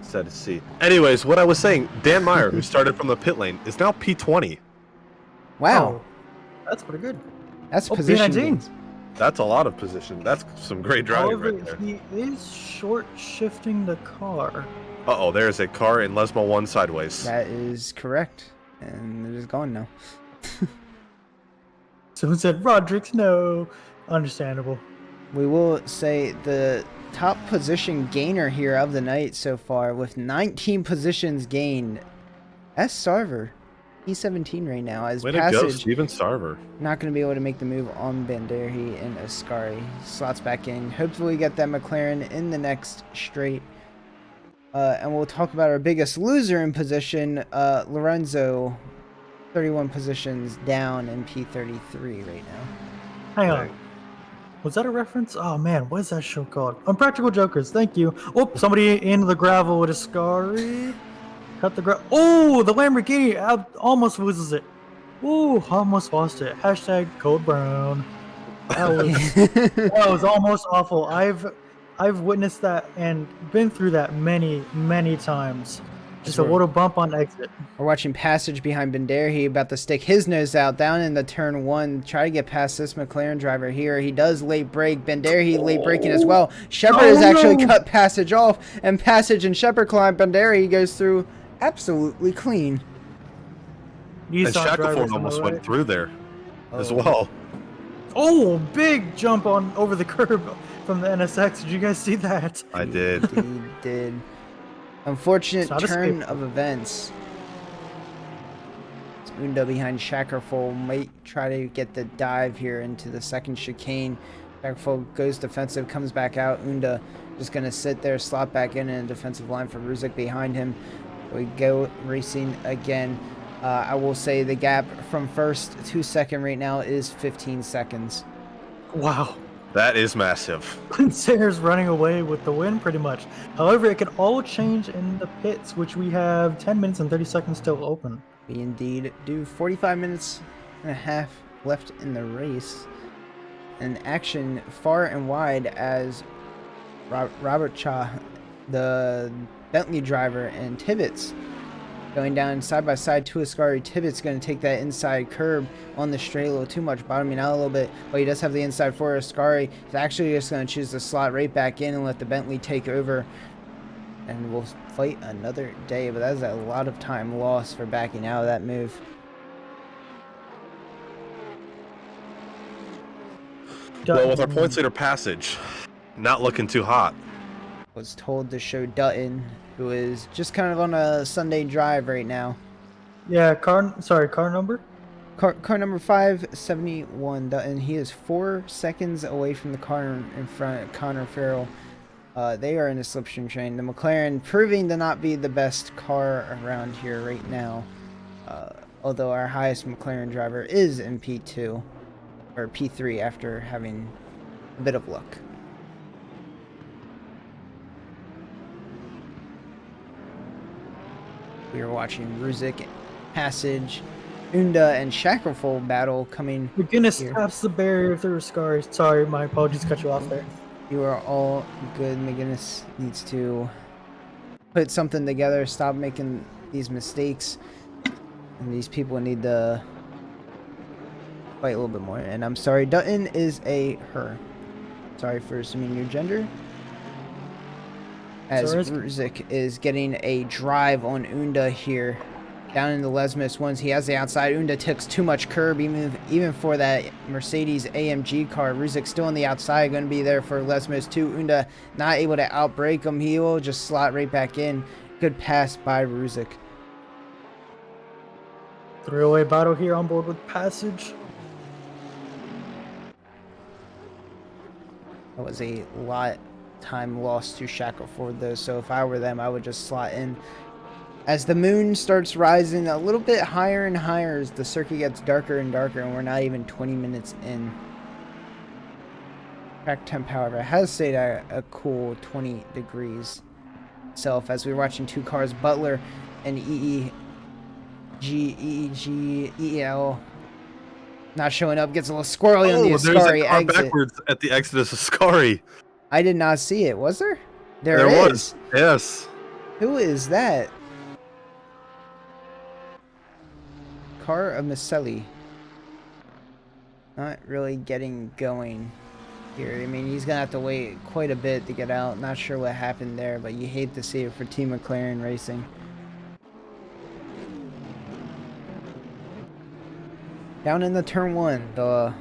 Sad to see. Anyways, what I was saying, Dan Meyer, who started from the pit lane, is now P20. Wow. Oh, that's pretty good. That's Oh, position P19. gains. That's a lot of position. That's some great driving However, right there. he is short shifting the car. Uh-oh, there's a car in Lesmo 1 sideways. That is correct. And it is gone now. Someone said, Roderick's, no. Understandable. We will say the top position gainer here of the night so far with 19 positions gained. S. Sarver. He's 17 right now. As Way to go, passage, Steven Sarver. not going to be able to make the move on Banderi and Ascari. Slots back in. Hopefully we get that McLaren in the next straight. And we'll talk about our biggest loser in position, Lorenzo. 31 positions down in P33 right now. Hang on. Was that a reference? Oh man, what is that show called? Unpractical Jokers, thank you. Oh, somebody in the gravel with a Scary. cut the ground. Oh, the Lamborghini almost loses it. Ooh, almost lost it. Hashtag Code Brown. That was almost awful. I've witnessed that and been through that many times. Just a little bump on exit. We're watching Passage behind Bandera. About to stick his nose out down in the turn 1. Try to get past this McLaren driver here. He does late brake. Bandera late braking as well. Shepard has actually cut Passage off, and Passage and Shepard climb. Bandera, he goes through absolutely clean. And Shackleford almost went through there as well. Oh, big jump on over the curb from the NSX. Did you guys see that? I did. He did. Unfortunate turn of events. Unda behind Shackleford might try to get the dive here into the second chicane. Shackleford goes defensive, comes back out. Unda just going to sit there, slot back in a defensive line for Ruzik behind him. We go racing again. I will say the gap from first to second right now is 15 seconds. Wow. That is massive. Sayers running away with the win pretty much. However, it could all change in the pits, which we have 10 minutes and 30 seconds still open. We indeed do. 45 minutes and a half left in the race. And action far and wide as Robert Cha, the Bentley driver, and Tibbetts going down side by side to Ascari. Tibbetts going to take that inside curb on the straight, a little too much, bottoming out a little bit, but he does have the inside for Ascari. He's actually just going to choose to slot right back in and let the Bentley take over, and we'll fight another day. But that is a lot of time lost for backing out of that move. Well, with our points leader Passage not looking too hot. Was told to show Dutton, who is just kind of on a Sunday drive right now. Yeah, car number? Car number 571, Dutton. He is 4 seconds away from the car in front of Connor Farrell. They are in a slipstream train. The McLaren proving to not be the best car around here right now. Although our highest McLaren driver is in P2, or P3 after having a bit of luck. We are watching Ruzik, Passage, Unda, and Shackleford battle coming. McGinnis taps the barrier through Ascari. Sorry, my apologies to cut you off there. You are all good. McGinnis needs to put something together, stop making these mistakes, and these people need to fight a little bit more. And I'm sorry, Dutton is a her. Sorry for assuming your gender. As Ruzik is getting a drive on Unda here. Down in the Lesmus ones, he has the outside. Unda takes too much curb, even for that Mercedes AMG car. Ruzik still on the outside, going to be there for Lesmus too. Unda not able to outbrake him. He will just slot right back in. Good pass by Ruzik. Three-way battle here on board with Passage. That was a lot time lost to Shackleford though, so if I were them, I would just slot in. As the moon starts rising a little bit higher and higher as the circuit gets darker and darker, and we're not even 20 minutes in. Track temp, however, has stayed at a cool 20 degrees itself as we're watching two cars, Butler and EEL not showing up. Gets a little squirrely on the Ascari exit. Backwards at the exit of Ascari. I did not see it. Was there? There was. Yes. Who is that? Car of Maselli. Not really getting going here. I mean, he's going to have to wait quite a bit to get out. Not sure what happened there, but you hate to see it for Team McLaren Racing. Down in the turn 1, the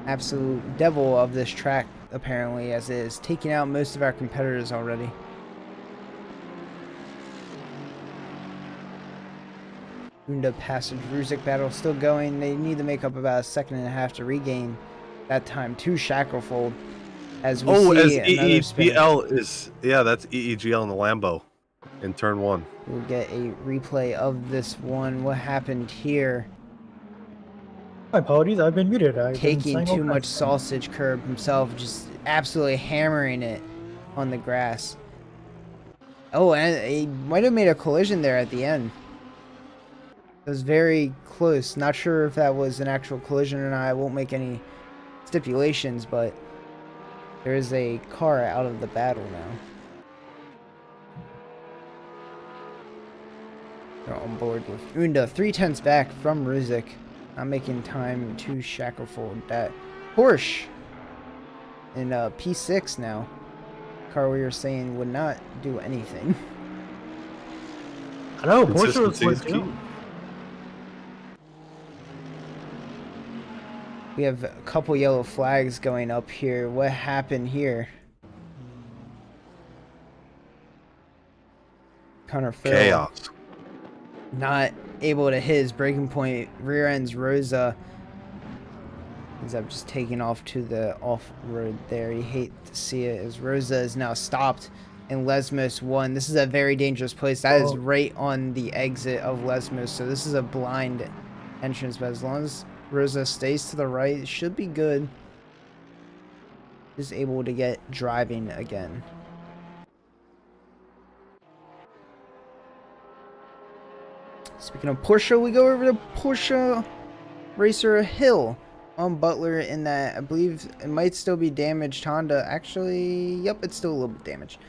absolute devil of this track, apparently, as it is taking out most of our competitors already. Unda Passage, Ruzik battle still going. They need to make up about a second and a half to regain that time to Shackleford. As we see as EEGL is, yeah, that's EEGL in the Lambo in turn 1. We'll get a replay of this one. What happened here? My apologies, I've been muted. Taking too much sausage curb himself, just absolutely hammering it on the grass. Oh, and he might have made a collision there at the end. It was very close. Not sure if that was an actual collision or not. I won't make any stipulations, but there is a car out of the battle now. They're on board with Unda. 3/10 back from Ruzik. Not making time to Shacklefold. That Porsche in P6 now. Car we were saying would not do anything. I know, Porsche was Consistency is good key. too. We have a couple yellow flags going up here. What happened here? Connor Farrell Chaos. not able to hit his breaking point. Rear ends Rosa. Ends up just taking off to the off road there. You hate to see it as Rosa is now stopped in Lesmos 1. This is a very dangerous place. That is right on the exit of Lesmos. So this is a blind entrance, but as long as Rosa stays to the right, it should be good. Is able to get driving again. Speaking of Porsche, we go over to Porsche Racer Hill on Butler in that I believe it might still be damaged Honda. Actually, yep, it's still a little bit damaged.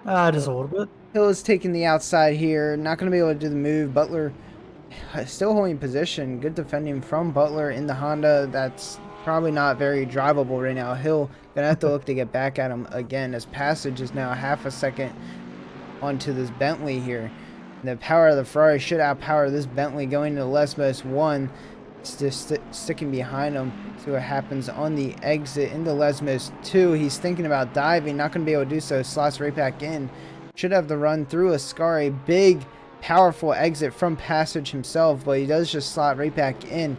Just a little bit. Hill is taking the outside here. Not going to be able to do the move. Butler still holding position. Good defending from Butler in the Honda. That's probably not very drivable right now. Hill going to have to look to get back at him again as Passage is now half a second onto this Bentley here. The power of the Ferrari should outpower this Bentley going into Lesmos 1. It's just sticking behind him. See what happens on the exit into Lesmos 2. He's thinking about diving. Not going to be able to do so. Slots right back in. Should have the run through Ascari. Big, powerful exit from Passage himself, but he does just slot right back in.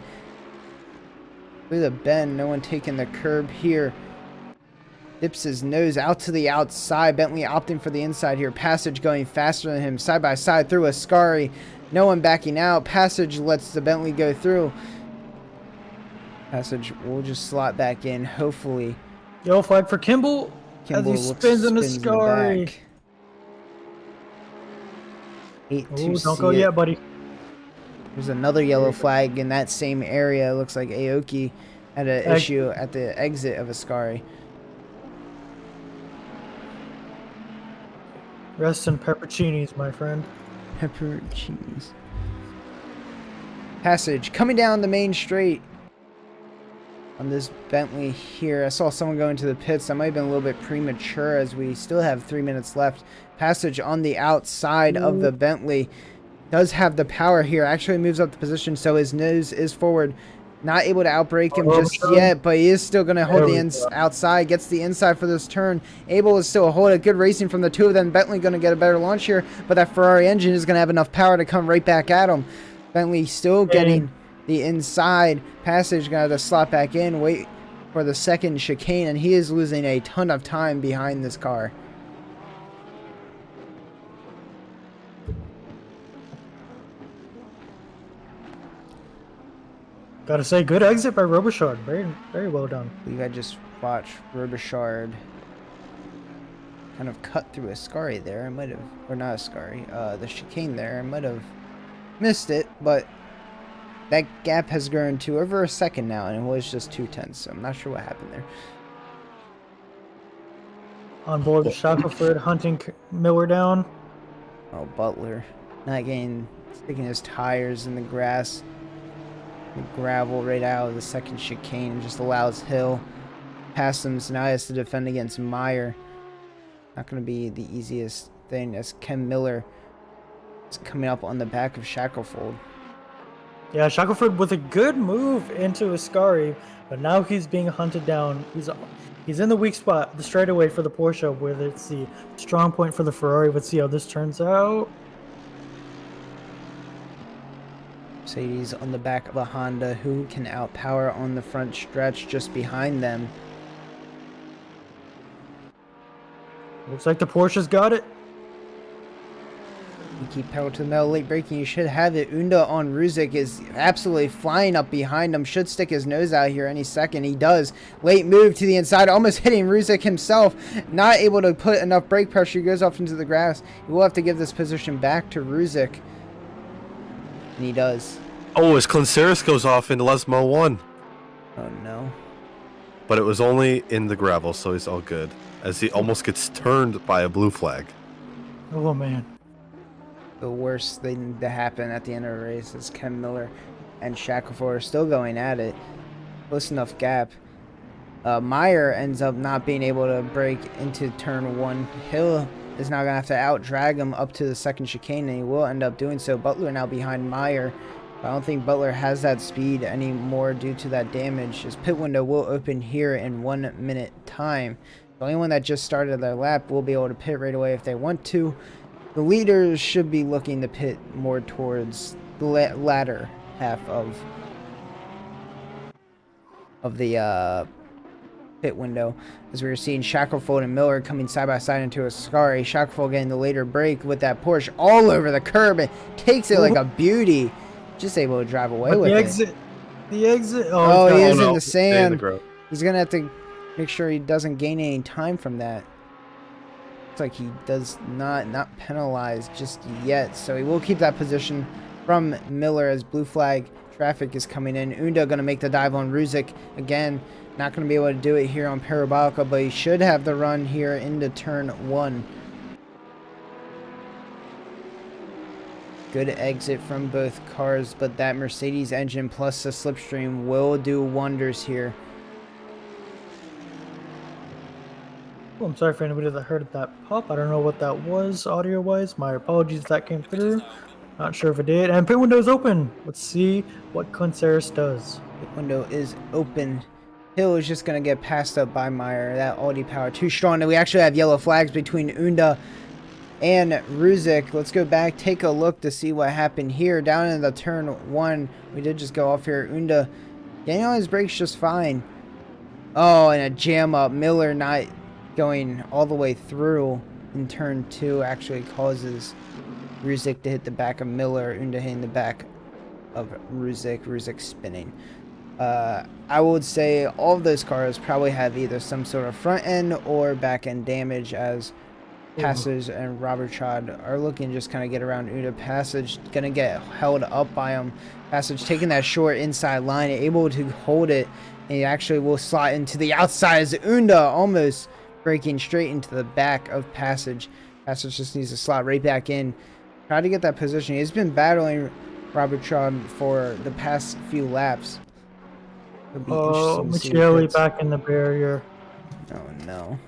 Look at the bend. No one taking the curb here. Dips his nose out to the outside. Bentley opting for the inside here. Passage going faster than him. Side by side through Ascari. No one backing out. Passage lets the Bentley go through. Passage will just slot back in, hopefully. Yellow flag for Kimball. Kimball as he spins in the Ascari. back. Hate to Ooh, don't see go it. yet, buddy. There's another yellow flag in that same area. It looks like Aoki had an issue at the exit of Ascari. Rest in pepperoncinis, my friend. Pepperoncinis. Passage coming down the main straight on this Bentley here. I saw someone go into the pits. That might have been a little bit premature as we still have 3 minutes left. Passage on the outside of the Bentley. Does have the power here. Actually moves up the position, so his nose is forward. Not able to outbrake him just yet, but he is still going to hold the outside. Gets the inside for this turn. Able to still hold it. Good racing from the two of them. Bentley going to get a better launch here, but that Ferrari engine is going to have enough power to come right back at him. Bentley still getting the inside. Passage going to have to slot back in. Wait for the second chicane, and he is losing a ton of time behind this car. Gotta say, good exit by Robichaud. Very, very well done. I believe I just watched Robichaud kind of cut through Ascari there. I might have, or not Ascari, the chicane there. I might have missed it, but that gap has grown to over a second now, and it was just 2/10, so I'm not sure what happened there. On board with Shackelford, hunting Miller down. Oh, Butler not getting, sticking his tires in the grass. The gravel right out of the second chicane and just allows Hill past him, so now he has to defend against Meyer. Not going to be the easiest thing as Ken Miller is coming up on the back of Shackelfold. Yeah, Shackelford with a good move into Ascari, but now he's being hunted down. He's in the weak spot, the straightaway for the Porsche, whether it's the strong point for the Ferrari. Let's see how this turns out. Mercedes on the back of a Honda, who can outpower on the front stretch just behind them. Looks like the Porsche's got it. You keep pedal to the metal. Late braking, you should have it. Unda on Ruzik is absolutely flying up behind him. Should stick his nose out here any second. He does. Late move to the inside, almost hitting Ruzik himself. Not able to put enough brake pressure. He goes off into the grass. He will have to give this position back to Ruzik. And he does. Oh, as Clanceris goes off into Lesmo 1. Oh, no. But it was only in the gravel, so he's all good. As he almost gets turned by a blue flag. Oh, man. The worst thing to happen at the end of the race is Ken Miller and Shackelford are still going at it. Close enough gap. Meyer ends up not being able to break into turn 1. Hill is now going to have to out-drag him up to the second chicane, and he will end up doing so. Butler now behind Meyer. I don't think Butler has that speed anymore due to that damage. His pit window will open here in 1 minute time. The only one that just started their lap will be able to pit right away if they want to. The leaders should be looking to pit more towards the latter half of the pit window, as we were seeing Shackelford and Miller coming side by side into a Ascari. Shackelford getting the later break with that Porsche all over the curb and takes it like a beauty. Just able to drive away with it. The exit. Oh, he is no. in the sand. In the He's gonna have to make sure he doesn't gain any time from that. Looks like he does not penalized just yet, so he will keep that position from Miller as blue flag traffic is coming in. Unda gonna make the dive on Ruzik again. Not gonna be able to do it here on Parabolica, but he should have the run here into turn 1. Good exit from both cars, but that Mercedes engine plus the slipstream will do wonders here. Oh, I'm sorry for anybody that heard that pop. I don't know what that was audio-wise. My apologies if that came through. Not sure if it did. And pit window is open. Let's see what Clanceris does. Pit window is open. Hill is just going to get passed up by Meyer. That Audi power too strong. And we actually have yellow flags between Unda and Ruzik. Let's go back, take a look to see what happened here. Down in the turn 1, we did just go off here. Unda getting on his brakes just fine. Oh, and a jam up. Miller not going all the way through in turn 2 actually causes Ruzik to hit the back of Miller. Unda hitting the back of Ruzik. Ruzik spinning. I would say all of those cars probably have either some sort of front end or back end damage, as Passage and Robert Chad are looking to just kind of get around Unda. Passage gonna get held up by him. Passage taking that short inside line, able to hold it, and he actually will slot into the outside as Unda almost breaking straight into the back of Passage. Passage just needs to slot right back in. Try to get that position. He's been battling Robert Chad for the past few laps. Oh, Michele back in the barrier. Oh no.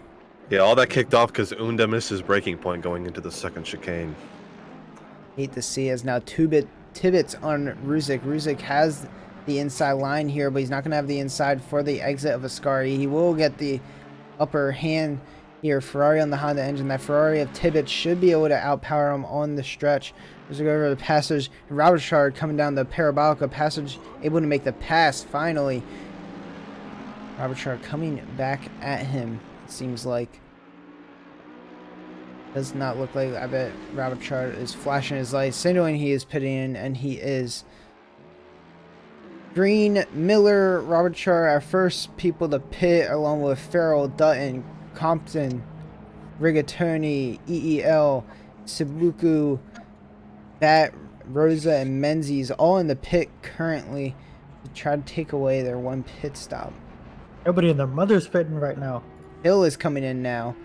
Yeah, all that kicked off because Unda missed his braking point going into the second chicane. Hate to see as now Tibbets on Ruzik. Ruzik has the inside line here, but he's not going to have the inside for the exit of Ascari. He will get the upper hand here. Ferrari on the Honda engine. That Ferrari of Tibbets should be able to outpower him on the stretch. As we go over the Passage, and Robert Chard coming down the Parabolica. Passage able to make the pass finally. Robert Chard coming back at him. Seems like. Does not look like. I bet Robert Chart is flashing his lights, signaling he is pitting in, and he is. Green, Miller, Robert Chart, our first people to pit, along with Farrell, Dutton, Compton, Rigatoni, EEL, Sabuku, Bat, Rosa, and Menzies, all in the pit currently to try to take away their one pit stop. Everybody and their mother's pitting right now. Hill is coming in now.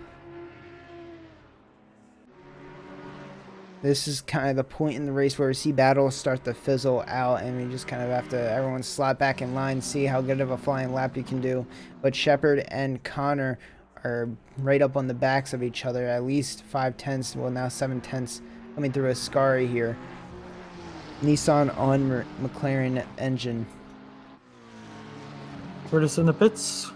This is kind of the point in the race where we see battles start to fizzle out, and we just kind of have to, everyone slot back in line, see how good of a flying lap you can do. But Shepard and Connor are right up on the backs of each other, at least 5/10, well now 7/10 coming through Ascari here. Nissan on McLaren engine. Curtis in the pits.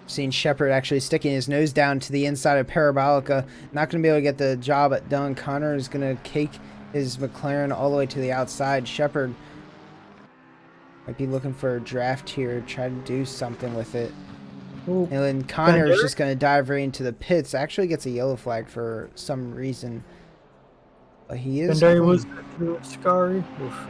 Seeing Shepard actually sticking his nose down to the inside of Parabolica. Not going to be able to get the job done. Connor is going to cake his McLaren all the way to the outside. Shepard might be looking for a draft here. Try to do something with it. Ooh, And then Connor is Bandera? just going to dive right into the pits. Actually gets a yellow flag for some reason. But he is Bandera was clean. through Scary. Oof.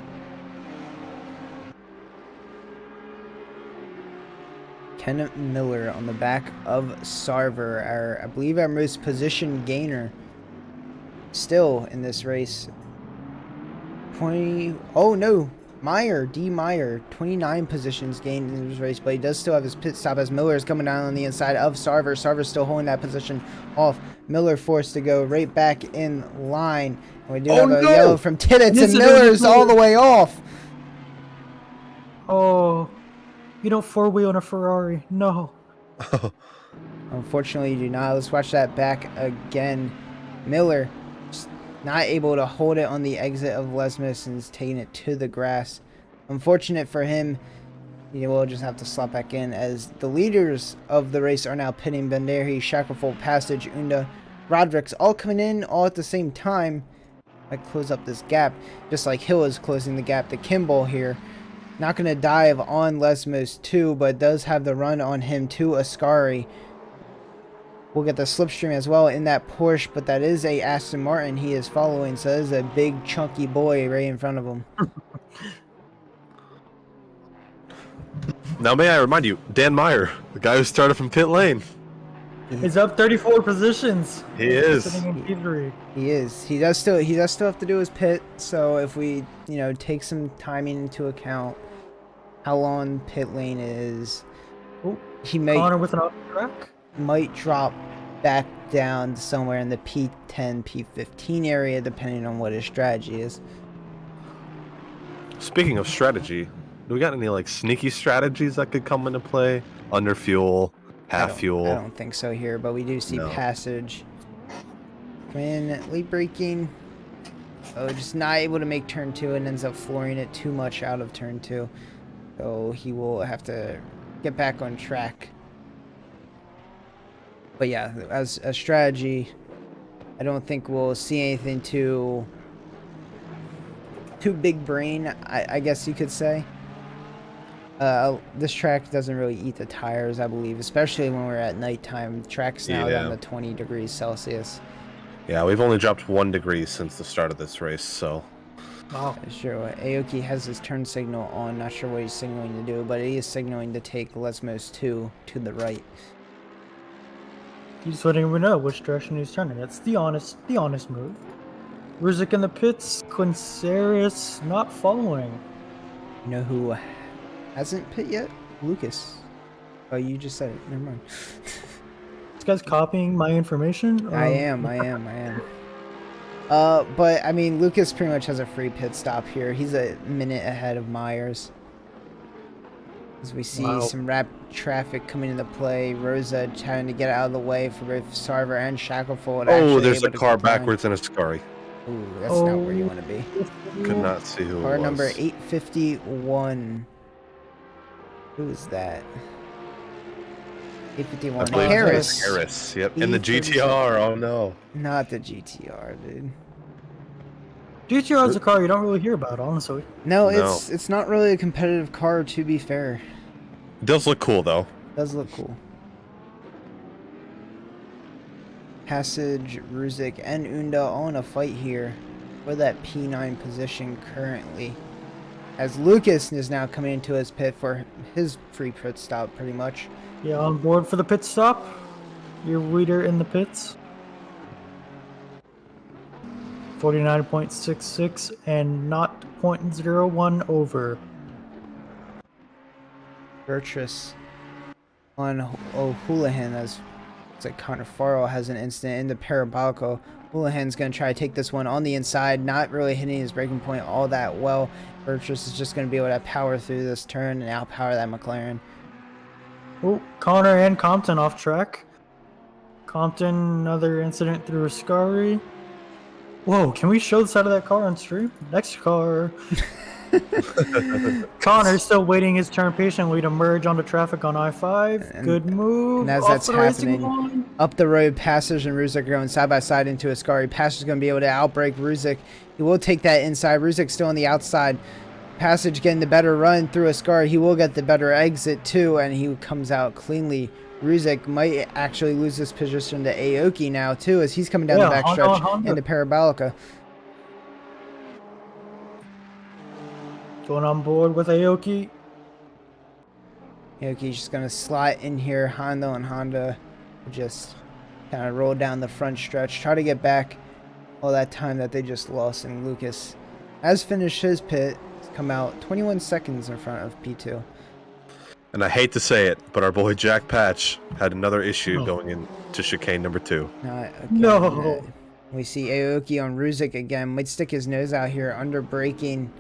Kenneth Miller on the back of Sarver, I believe our most position gainer still in this race. 20, oh no, D. Meyer, 29 positions gained in this race, but he does still have his pit stop as Miller is coming down on the inside of Sarver. Sarver's still holding that position off. Miller forced to go right back in line. And we do have a yellow from Tiddits, and Miller's all the way off. Oh, you don't four-wheel in a Ferrari. No. Unfortunately, you do not. Let's watch that back again. Miller just not able to hold it on the exit of Lesmus and is taking it to the grass. Unfortunate for him. He will just have to slot back in as the leaders of the race are now pitting. Banderi, Shackelford, Passage, Unda, Roderick's all coming in all at the same time. I close up this gap just like Hill is closing the gap to Kimball here. Not going to dive on Lesmos too, but does have the run on him to Ascari. We'll get the slipstream as well in that Porsche, but that is a Aston Martin he is following, so that is a big chunky boy right in front of him. Now, may I remind you, Dan Meyer, the guy who started from pit lane. He's up 34 positions. He is. Sitting in P3. He is. He does still have to do his pit. So if we, take some timing into account, how long pit lane is, Oh, he Connor with an off track. might drop back down somewhere in the P10, P15 area, depending on what his strategy is. Speaking of strategy, do we got any like sneaky strategies that could come into play? Under fuel, half fuel. I don't think so here, but we do see Passage. When late braking, just not able to make turn 2 and ends up flooring it too much out of turn 2. So he will have to get back on track. But yeah, as a strategy, I don't think we'll see anything too big brain, I guess you could say. This track doesn't really eat the tires, I believe, especially when we're at nighttime. Track's now down to 20 degrees Celsius. Yeah, we've only dropped 1 degree since the start of this race, so. Wow. Sure, Aoki has his turn signal on. Not sure what he's signaling to do, but he is signaling to take Lesmos 2 to the right. He's letting everyone know which direction he's turning. That's the honest move. Ruzik in the pits. Quinceris not following. You know who hasn't pit yet? Lucas. Oh, you just said it. Never mind. This guy's copying my information. I am. But I mean, Lucas pretty much has a free pit stop here. He's a minute ahead of Myers. As we see some rapid traffic coming into play. Rosa trying to get out of the way for both Sarver and Shackelford. Oh, there's a car backwards and a Scurry. Ooh, that's not where you want to be. Could not see who it was. Car number 851. Who is that? 851. I believe Harris. Harris, yep. In the GTR, oh no. Not the GTR, dude. GTR is a car you don't really hear about, honestly. No, it's not really a competitive car, to be fair. It does look cool, though. It does look cool. Passage, Ruzik, and Unda all in a fight here for that P9 position currently. As Lucas is now coming into his pit for his free pit stop, pretty much. Yeah, on board for the pit stop. Your leader in the pits. 49.66 and not 0.01 over. Bertrus on O'Houlihan as it's like Connor Farrell has an incident in the Parabolico. Houlihan's going to try to take this one on the inside, not really hitting his braking point all that well. Bertrus is just going to be able to power through this turn and outpower that McLaren. Oh, Connor and Compton off track. Compton, another incident through Ascari. Whoa, can we show the side of that car on stream? Next car. Connor's still waiting his turn patiently to merge onto traffic on I-5. Good move. And as that's happening, up the road, Passage and Ruzik are going side by side into Ascari. Passage is going to be able to outbrake Ruzik. He will take that inside. Ruzik's still on the outside. Passage getting the better run through a scar. He will get the better exit too, and he comes out cleanly. Ruzik might actually lose this position to Aoki now too, as he's coming down the backstretch into Parabolica. Going on board with Aoki. Aoki's just going to slot in here. Hondo and Honda just kind of roll down the front stretch, try to get back all that time that they just lost. And Lucas has finished his pit. He's come out 21 seconds in front of P2. And I hate to say it, but our boy Jack Patch had another issue going into chicane number 2. No. We see Aoki on Ruzik again. Might stick his nose out here, under braking.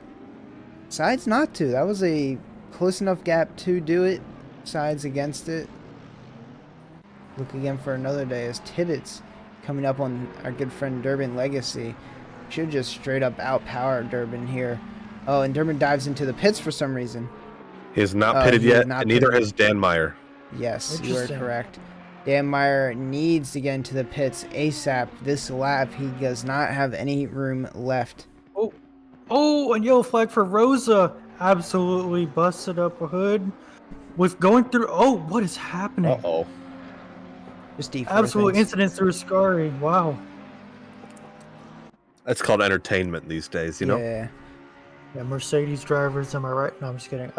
Sides not to. That was a close enough gap to do it. Sides against it. Look again for another day as Tibbetts coming up on our good friend Durbin Legacy. Should just straight up outpower Durbin here. Oh, and Durbin dives into the pits for some reason. He is not pitted yet, and neither has Dan Meyer. Yes, you are correct. Dan Meyer needs to get into the pits ASAP this lap. He does not have any room left. Oh, and yellow flag for Rosa. Absolutely busted up a hood. Was going through. Oh, what is happening? Uh-oh. Just D4 absolute things. incidents through Scary. Wow. That's called entertainment these days, you know? Yeah. Yeah, Mercedes drivers, am I right? No, I'm just kidding.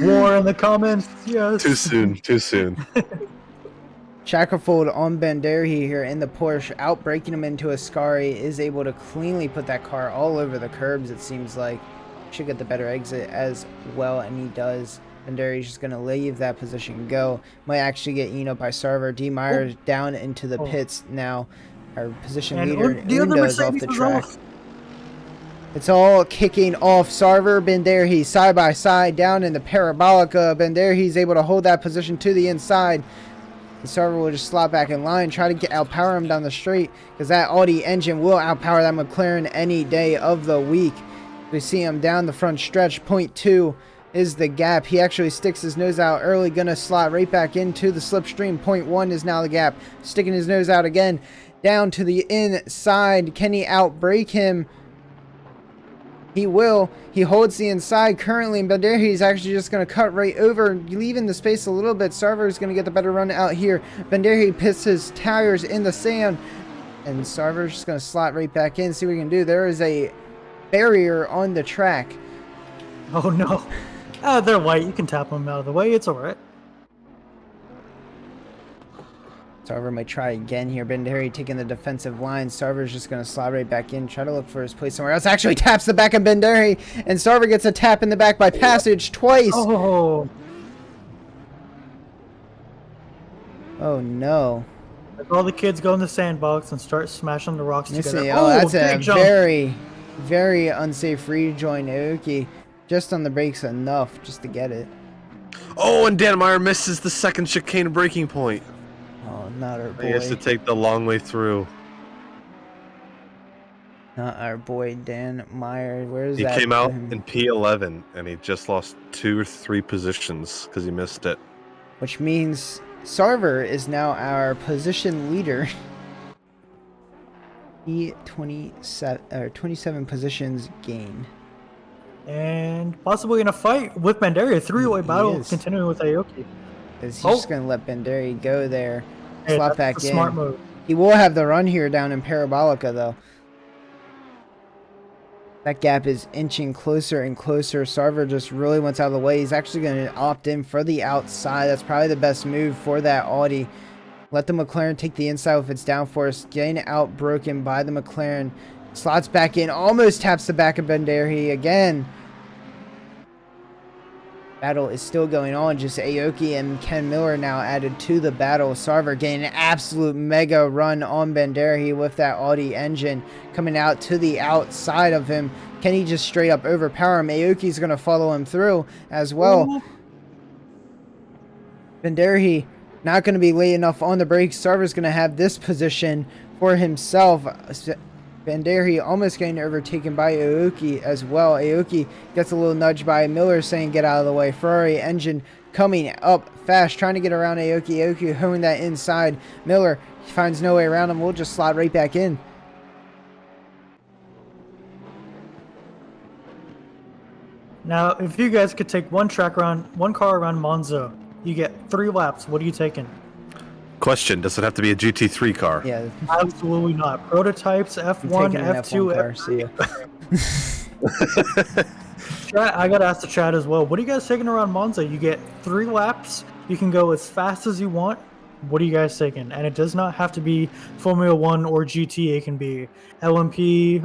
War in the comments, yes. Too soon, too soon. Shackelford on Banderhi here in the Porsche, outbraking him into a Scary, is able to cleanly put that car all over the curbs, it seems like. Should get the better exit as well, and he does. Banderhi's just going to leave that position go. Might actually get eaten up by Sarver. D. Myers down into the pits now. Our position leader, Undo, is off the track. It's all kicking off. Sarver, Banderhi, side by side, down in the Parabolica. Banderhi's able to hold that position to the inside. And Sarver will just slot back in line, try to outpower him down the straight, because that Audi engine will outpower that McLaren any day of the week. We see him down the front stretch. 0.2 is the gap. He actually sticks his nose out early, gonna slot right back into the slipstream. 0.1 is now the gap. Sticking his nose out again, down to the inside. Can he outbrake him? He will. He holds the inside currently, and Banderhi is actually just going to cut right over, leaving the space a little bit. Sarver is going to get the better run out here. Banderhi pits his tires in the sand, and Sarver is just going to slot right back in, see what he can do. There is a barrier on the track. Oh, no. They're white. You can tap them out of the way. It's all right. Sarver might try again here. Banderhi taking the defensive line. Sarver's just going to slide right back in, try to look for his place somewhere else. Actually taps the back of Banderhi, and Sarver gets a tap in the back by Passage twice. Oh no. All the kids go in the sandbox and start smashing the rocks together. See, that's a very, very unsafe rejoin. Aoki just on the brakes enough just to get it. Oh, and Dan Meyer misses the second chicane braking point. Oh, not our boy. He has to take the long way through. Not our boy Dan Meyer. Where's that? He came out in P11 and he just lost 2 or 3 positions because he missed it. Which means Sarver is now our position leader. He 27 positions gain. And possibly in a fight with Banderhi, a 3-way battle continuing with Aoki. He's just going to let Banderhi go there. Hey, slot back in. Smart move. He will have the run here down in Parabolica, though. That gap is inching closer and closer. Sarver just really wants out of the way. He's actually going to opt in for the outside. That's probably the best move for that Audi. Let the McLaren take the inside with its downforce. Getting outbroken by the McLaren. Slots back in. Almost taps the back of Banderhi again. Battle is still going on. Just Aoki and Ken Miller now added to the battle. Sarver getting an absolute mega run on Banderhi with that Audi engine coming out to the outside of him. Can he just straight up overpower him? Aoki's going to follow him through as well. Ooh. Banderhi not going to be late enough on the brakes. Sarver's going to have this position for himself. Banderhi almost getting overtaken by Aoki as well. Aoki gets a little nudge by Miller saying get out of the way. Ferrari engine coming up fast, trying to get around Aoki. Aoki holding that inside. Miller finds no way around him. We'll just slide right back in. Now, if you guys could take one car around Monza, you get 3 laps. What are you taking? Question: does it have to be a GT3 car? Yeah. Absolutely not. Prototypes, I'm F1, taking an F2, F1 car. See ya. Chat, I gotta ask the chat as well. What are you guys taking around Monza? You get 3 laps. You can go as fast as you want. What are you guys taking? And it does not have to be Formula 1 or GT. It can be LMP,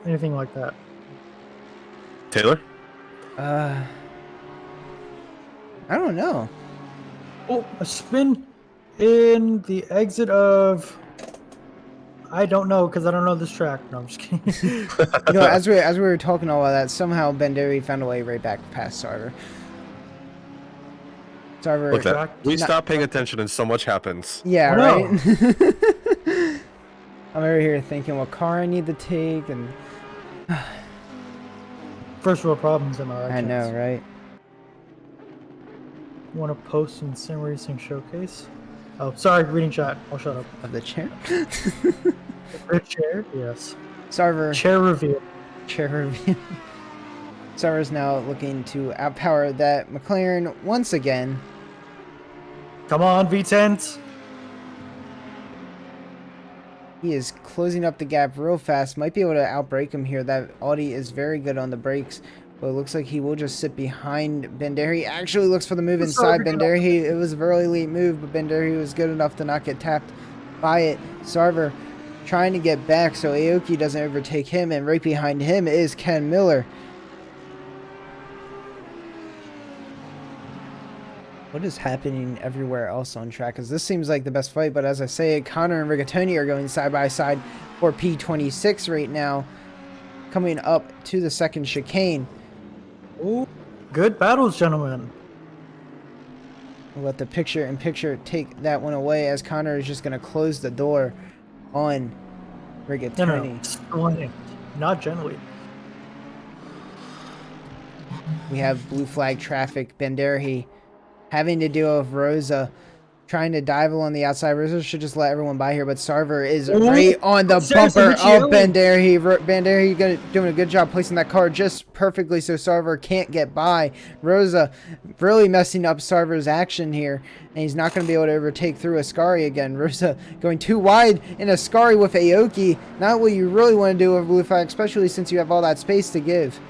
anything like that. Taylor? I don't know. Oh, a spin in the exit of... I don't know, because I don't know this track. No, I'm just kidding. You know, as we were talking all of that, somehow Benderi found a way right back past Sarver. Sarver. Look, we stop paying attention and so much happens. Yeah, I right. I'm over here thinking what car I need to take, and First world problems, am I right? I know, gents? right? Want to post in Sim Racing Showcase? Oh, sorry, reading chat. I'll shut up. Of the chair. The chair? Yes. Sarver. Chair reveal. Chair review. Sarver's now looking to outpower that McLaren once again. Come on, V10s. He is closing up the gap real fast. Might be able to outbrake him here. That Audi is very good on the brakes. But it looks like he will just sit behind Benderi. Actually looks for the move inside Benderi. It was a very late move, but Benderi was good enough to not get tapped by it. Sarver trying to get back so Aoki doesn't overtake him. And right behind him is Ken Miller. What is happening everywhere else on track? Because this seems like the best fight. But as I say, Connor and Rigatoni are going side by side for P26 right now. Coming up to the second chicane. Ooh, good battles, gentlemen. We'll let the picture-in-picture take that one away as Connor is just going to close the door on Rigatoni. No, slammed, not gently. We have blue flag traffic. Benderi having to deal with Rosa trying to dive along the outside. Rosa should just let everyone by here, but Sarver is right on the bumper of Benderi. Benderi doing a good job placing that car just perfectly so Sarver can't get by. Rosa really messing up Sarver's action here, and he's not going to be able to overtake through Ascari again. Rosa going too wide in Ascari with Aoki. Not what you really want to do with blue flag, especially since you have all that space to give.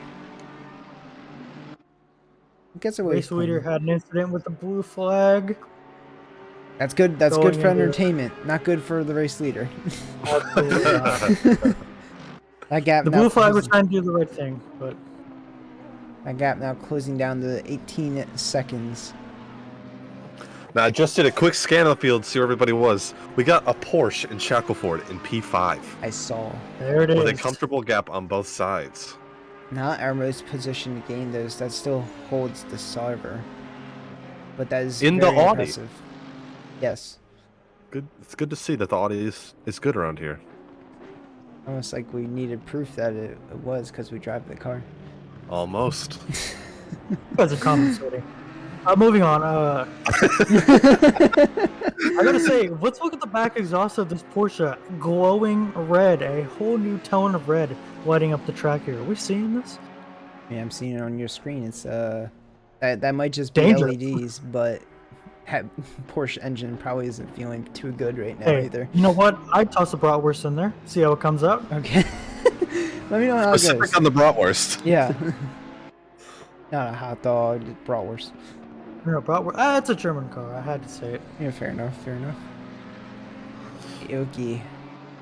Gets away. Race leader had an incident with the blue flag. That's good. That's good for entertainment. Not good for the race leader. That gap. The blue flag was trying to do the right thing, but that gap now closing down to 18 seconds. Now I just did a quick scan of the field to see where everybody was. We got a Porsche in Shackleford in P5. I saw. There it is. With a comfortable gap on both sides. Not our most positioned game, though. So that still holds the Sarver. But that is in very the Audi. Impressive. Yes. Good. It's good to see that the Audi is good around here. Almost like we needed proof that it was because we drive the car. Almost. You guys are compensating. Moving on. I gotta say, let's look at the back exhaust of this Porsche. Glowing red, a whole new tone of red lighting up the track here. Are we seeing this? Yeah, I'm seeing it on your screen. It's that might just be dangerous. LEDs, but Porsche engine probably isn't feeling too good right now either. You know what? I'd toss a bratwurst in there. See how it comes out. Okay. Let me know how it Specific goes. on the bratwurst. Yeah. Not a hot dog, bratwurst. No, bratwurst. It's a German car. I had to say it. Yeah, fair enough. Fair enough. Aoki.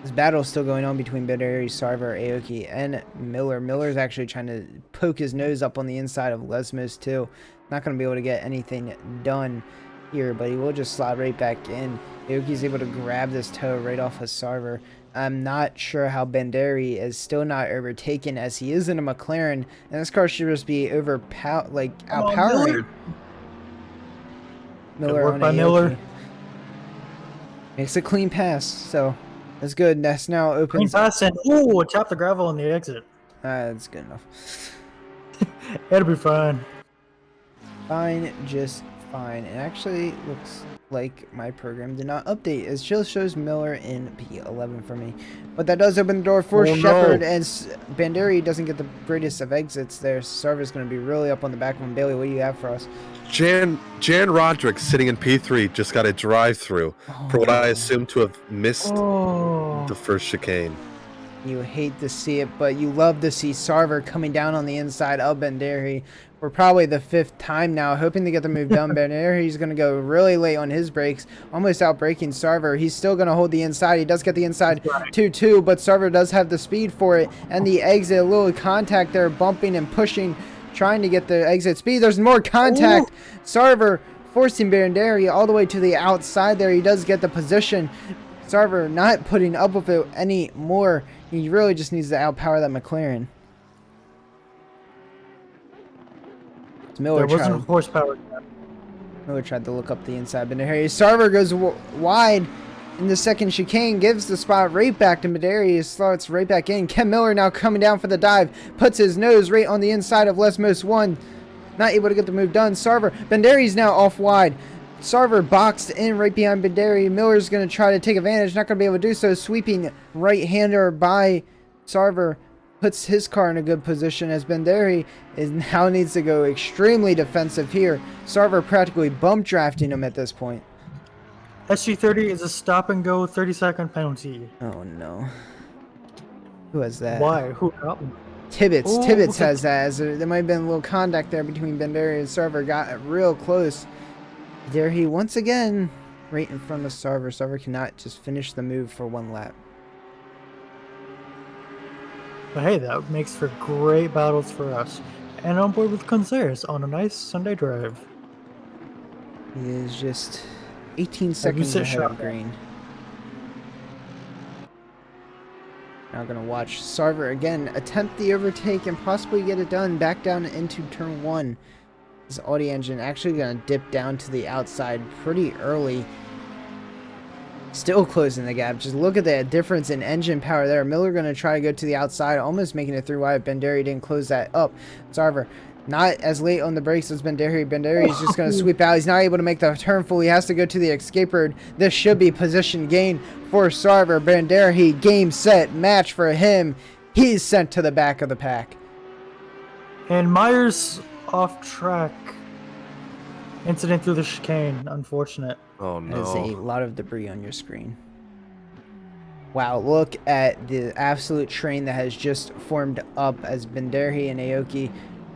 This battle is still going on between Benderi, Sarver, Aoki, and Miller. Miller's actually trying to poke his nose up on the inside of Lesmos too. Not going to be able to get anything done here, but he will just slide right back in. Aoki's able to grab this toe right off of Sarver. I'm not sure how Benderi is still not overtaken as he is in a McLaren, and this car should just be outpowering. Miller work on by Aoki. Miller. Makes a clean pass, so that's good. That's now Green opens. pass and ooh, tap the gravel on the exit. That's good enough. It'll be fine. Fine, just fine. It actually looks like my program did not update. It still shows Miller in P11 for me. But that does open the door for Shepard, no. and Banderi doesn't get the greatest of exits there. Sarver's going to be really up on the back of him. Bailey, what do you have for us? Jan Roderick sitting in P3 just got a drive-through for what I assume to have missed the first chicane. You hate to see it, but you love to see Sarver coming down on the inside of Banderi for probably the 5th time now, hoping to get the move done. Banderi's going to go really late on his brakes, almost out-braking Sarver. He's still going to hold the inside. He does get the inside 2-2, but Sarver does have the speed for it, and the exit, a little contact there, bumping and pushing, trying to get the exit speed. There's more contact. Ooh. Sarver forcing Banderi all the way to the outside there. He does get the position. Sarver not putting up with it anymore. He really just needs to outpower that McLaren. Miller there wasn't horsepower. Miller tried to look up the inside, but Banderi. Sarver goes wide in the second chicane, gives the spot right back to Banderi. Starts right back in. Ken Miller now coming down for the dive, puts his nose right on the inside of Lesmos 1. Not able to get the move done. Banderi's now off wide. Sarver boxed in right behind Banderi. Miller's going to try to take advantage. Not going to be able to do so. Sweeping right-hander by Sarver puts his car in a good position as Banderi now needs to go extremely defensive here. Sarver practically bump drafting him at this point. SG30 is a stop-and-go 30-second penalty. Oh, no. Who has that? Why? Who got one? Tibbets. Ooh, Tibbets has that. As there might have been a little contact there between Banderi and Sarver. Got real close. There he once again right in front of Sarver. Sarver cannot just finish the move for 1 lap. But hey, that makes for great battles for us. And on board with Conceres on a nice Sunday drive. He is just 18 seconds ahead of green. Now going to watch Sarver again attempt the overtake and possibly get it done. Back down into turn 1. This Audi engine actually going to dip down to the outside pretty early. Still closing the gap. Just look at the difference in engine power there. Miller going to try to go to the outside, almost making it through wide. Banderi didn't close that up. Sarver not as late on the brakes as Banderi. Banderi is just going to sweep out. He's not able to make the turn full. He has to go to the escape road. This should be position gain for Sarver. Banderi, game, set, match for him. He's sent to the back of the pack. And Myers off track. Incident through the chicane. Unfortunate. Oh no. There's a lot of debris on your screen. Wow, look at the absolute train that has just formed up as Banderi and Aoki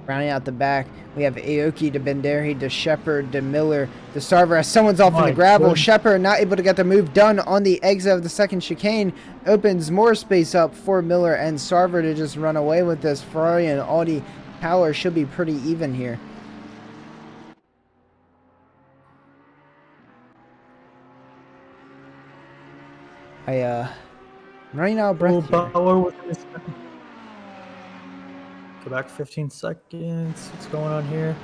rounding out the back. We have Aoki to Banderi to Shepard to Miller to Sarver as someone's off in the gravel. Shepard not able to get the move done on the exit of the second chicane. Opens more space up for Miller and Sarver to just run away with this. Ferrari and Audi power should be pretty even here. I'm running out of breath here. Go back 15 seconds. What's going on here?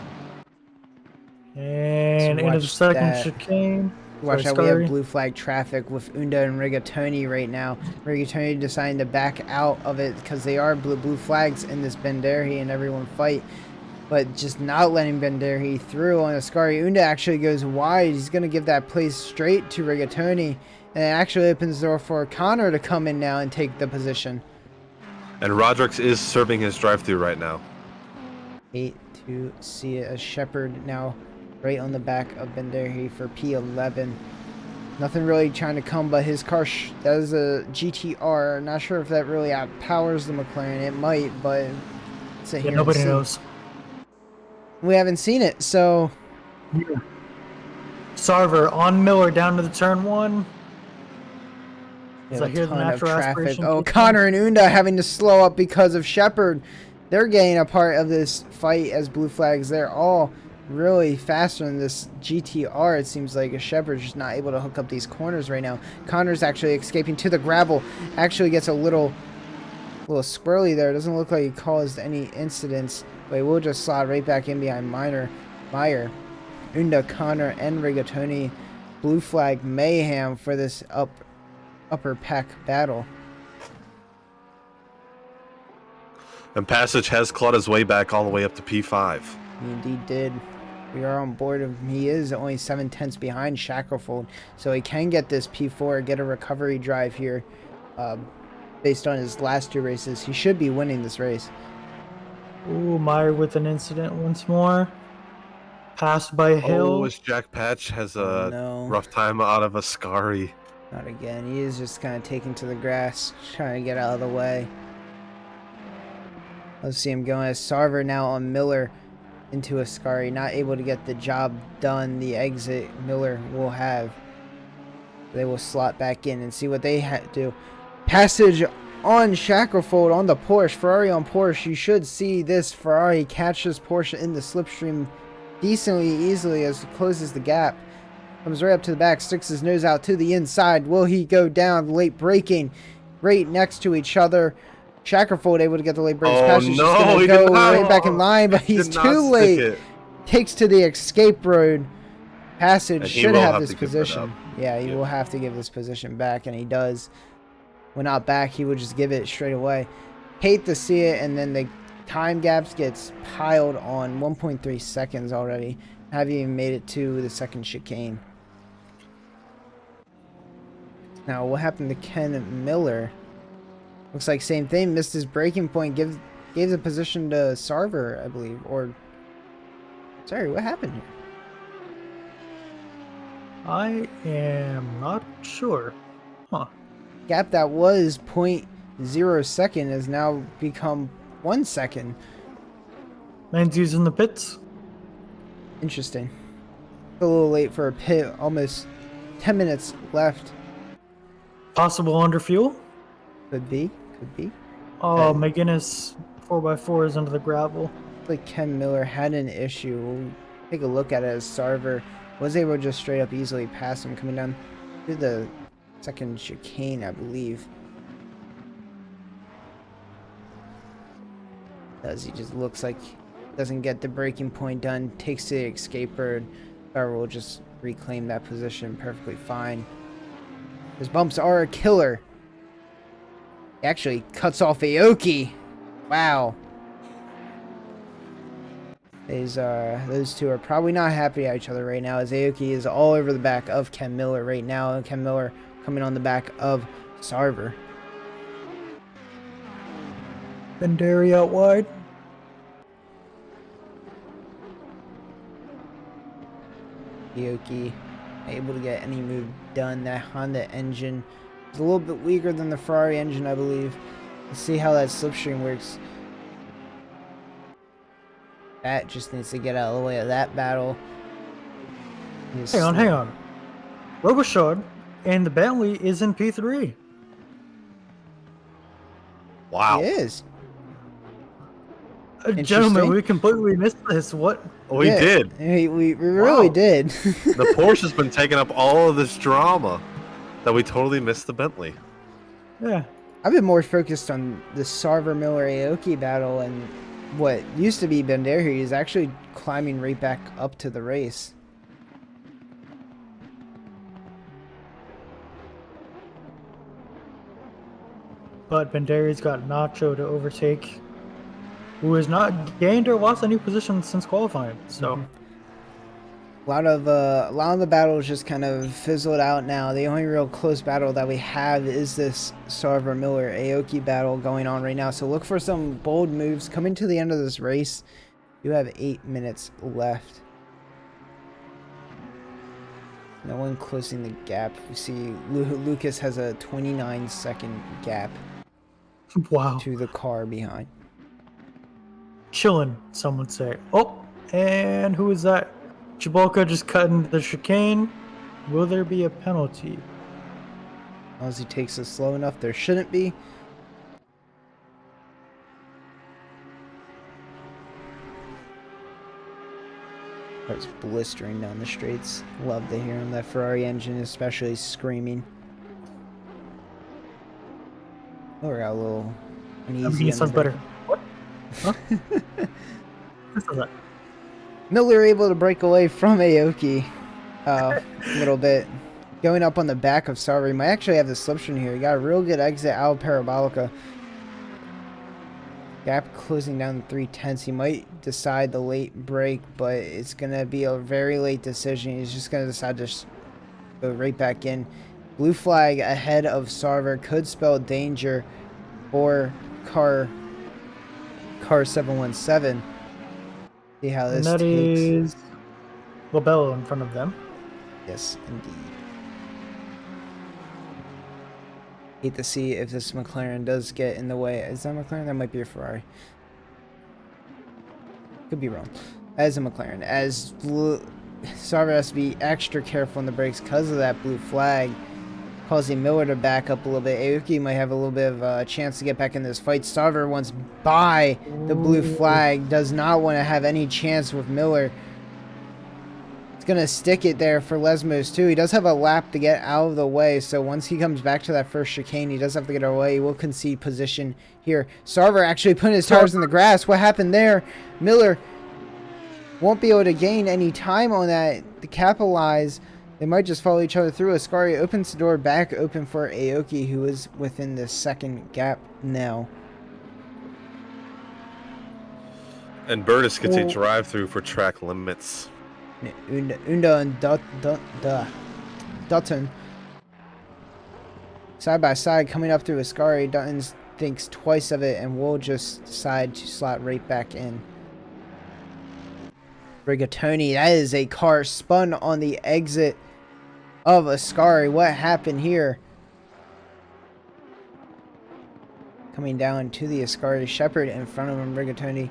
And into the second chicane. Watch out, we have blue flag traffic with Unda and Rigatoni right now. Rigatoni deciding to back out of it because they are blue flags in this Banderi and everyone fight. But just not letting Banderi through on Ascari. Unda actually goes wide. He's going to give that place straight to Rigatoni. And it actually opens the door for Connor to come in now and take the position. And Roderick is serving his drive-thru right now. Hate to see it as Shepard now right on the back of Banderi for P11. Nothing really trying to come, but his car, that is a GTR. Not sure if that really outpowers the McLaren. It might, but nobody knows. We haven't seen it, so. Yeah. Sarver on Miller down to the turn 1. A ton of traffic. Oh, Connor and Unda having to slow up because of Shepard. They're getting a part of this fight as blue flags. They're all really faster than this GTR. It seems like Shepard's just not able to hook up these corners right now. Connor's actually escaping to the gravel. Actually gets a little squirrely there. Doesn't look like he caused any incidents, but he will just slide right back in behind Meyer. Unda, Connor, and Rigatoni. Blue flag mayhem for this upper pack battle. And Passage has clawed his way back all the way up to P5. He indeed did. We are on board of he is only 7/10 behind Shackelford, so he can get this P4, get a recovery drive here. Based on his last 2 races, he should be winning this race. Ooh, Meyer with an incident once more. Passed by Hill. Oh, Jack Patch has a no. rough time out of Ascari. Not again. He is just kind of taken to the grass, trying to get out of the way. Let's see him going as Sarver now on Miller into Ascari, not able to get the job done. The exit Miller will have. They will slot back in and see what they do. Passage on Shackelford on the Porsche. Ferrari on Porsche. You should see this Ferrari catch this Porsche in the slipstream decently easily as it closes the gap. Comes right up to the back, sticks his nose out to the inside. Will he go down? Late braking right next to each other. Shackelford able to get the late brakes. Passage no, just gonna he go did not. right back in line, but he's too late. Takes to the escape road. Passage should have this position. Yeah, he will have to give this position back, and he does. When not back, he would just give it straight away. Hate to see it, and then the time gaps gets piled on. 1.3 seconds already. Haven't even made it to the second chicane. Now, what happened to Ken Miller? Looks like same thing. Missed his braking point. Gave the position to Sarver, I believe. Or, sorry, what happened here? I am not sure. Huh. Gap that was 0.0 second has now become 1 second. Man's using the pits. Interesting. A little late for a pit. Almost 10 minutes left. Possible under fuel. Could be. Could be. Oh, McGinnis 4x4 is under the gravel. Looks like Ken Miller had an issue. We'll take a look at it as Sarver was able to just straight up easily pass him coming down to the second chicane, I believe. He just looks like doesn't get the braking point done, takes the escape road. Sarver will just reclaim that position perfectly fine. His bumps are a killer. He actually cuts off Aoki. Wow. Those two are probably not happy at each other right now, as Aoki is all over the back of Ken Miller right now, and Ken Miller coming on the back of Sarver. Benderi out wide. Aoki able to get any move done. That Honda engine is a little bit weaker than the Ferrari engine, I believe. Let's see how that slipstream works. That just needs to get out of the way of that battle. Hang on. Robichaud and the Bentley is in P3. Wow. He is. Gentlemen, we completely missed this. What? We did. We really did. The Porsche has been taking up all of this drama that we totally missed the Bentley. Yeah. I've been more focused on the Sarver Miller Aoki battle, and what used to be Benderi is actually climbing right back up to the race. But Benderi's got Nacho to overtake, who has not gained or lost any position since qualifying. So A lot of the battles just kind of fizzled out now. The only real close battle that we have is this Sarver Miller Aoki battle going on right now. So look for some bold moves coming to the end of this race. You have 8 minutes left. No one closing the gap. You see Lucas has a 29-second gap wow. to the car behind. Chillin', some would say. Oh, and who is that? Chibolka just cutting the chicane. Will there be a penalty? As he takes it slow enough, there shouldn't be. Starts blistering down the straights. Love to hear him. That Ferrari engine especially screaming. Oh, we got a little uneasy. Sounds better. What? Huh? This is that. Miller able to break away from Aoki a little bit. Going up on the back of Sarver. He might actually have the slipstream here. He got a real good exit out of Parabolica. Gap closing down 3/10. He might decide the late break, but it's going to be a very late decision. He's just going to decide to go right back in. Blue flag ahead of Sarver could spell danger for car 717. See how this and that takes. is Lobello in front of them. Yes, indeed. Hate to see if this McLaren does get in the way. Is that McLaren? That might be a Ferrari. Could be wrong. As a McLaren. As Sarver has to be extra careful on the brakes because of that blue flag, causing Miller to back up a little bit. Aoki might have a little bit of a chance to get back in this fight. Sarver, once by the blue flag, does not want to have any chance with Miller. It's going to stick it there for Lesmos too. He does have a lap to get out of the way, so once he comes back to that first chicane, he does have to get away. He will concede position here. Sarver actually putting his tires in the grass. What happened there? Miller won't be able to gain any time on that to capitalize. They might just follow each other through. Ascari opens the door back open for Aoki, who is within the second gap now. And Burtis gets a drive-through for track limits. Unda and Dutton side by side coming up through Ascari. Dutton thinks twice of it and will just decide to slot right back in. Rigatoni, that is a car spun on the exit of Ascari. What happened here? Coming down to the Ascari. Shepard in front of him. Rigatoni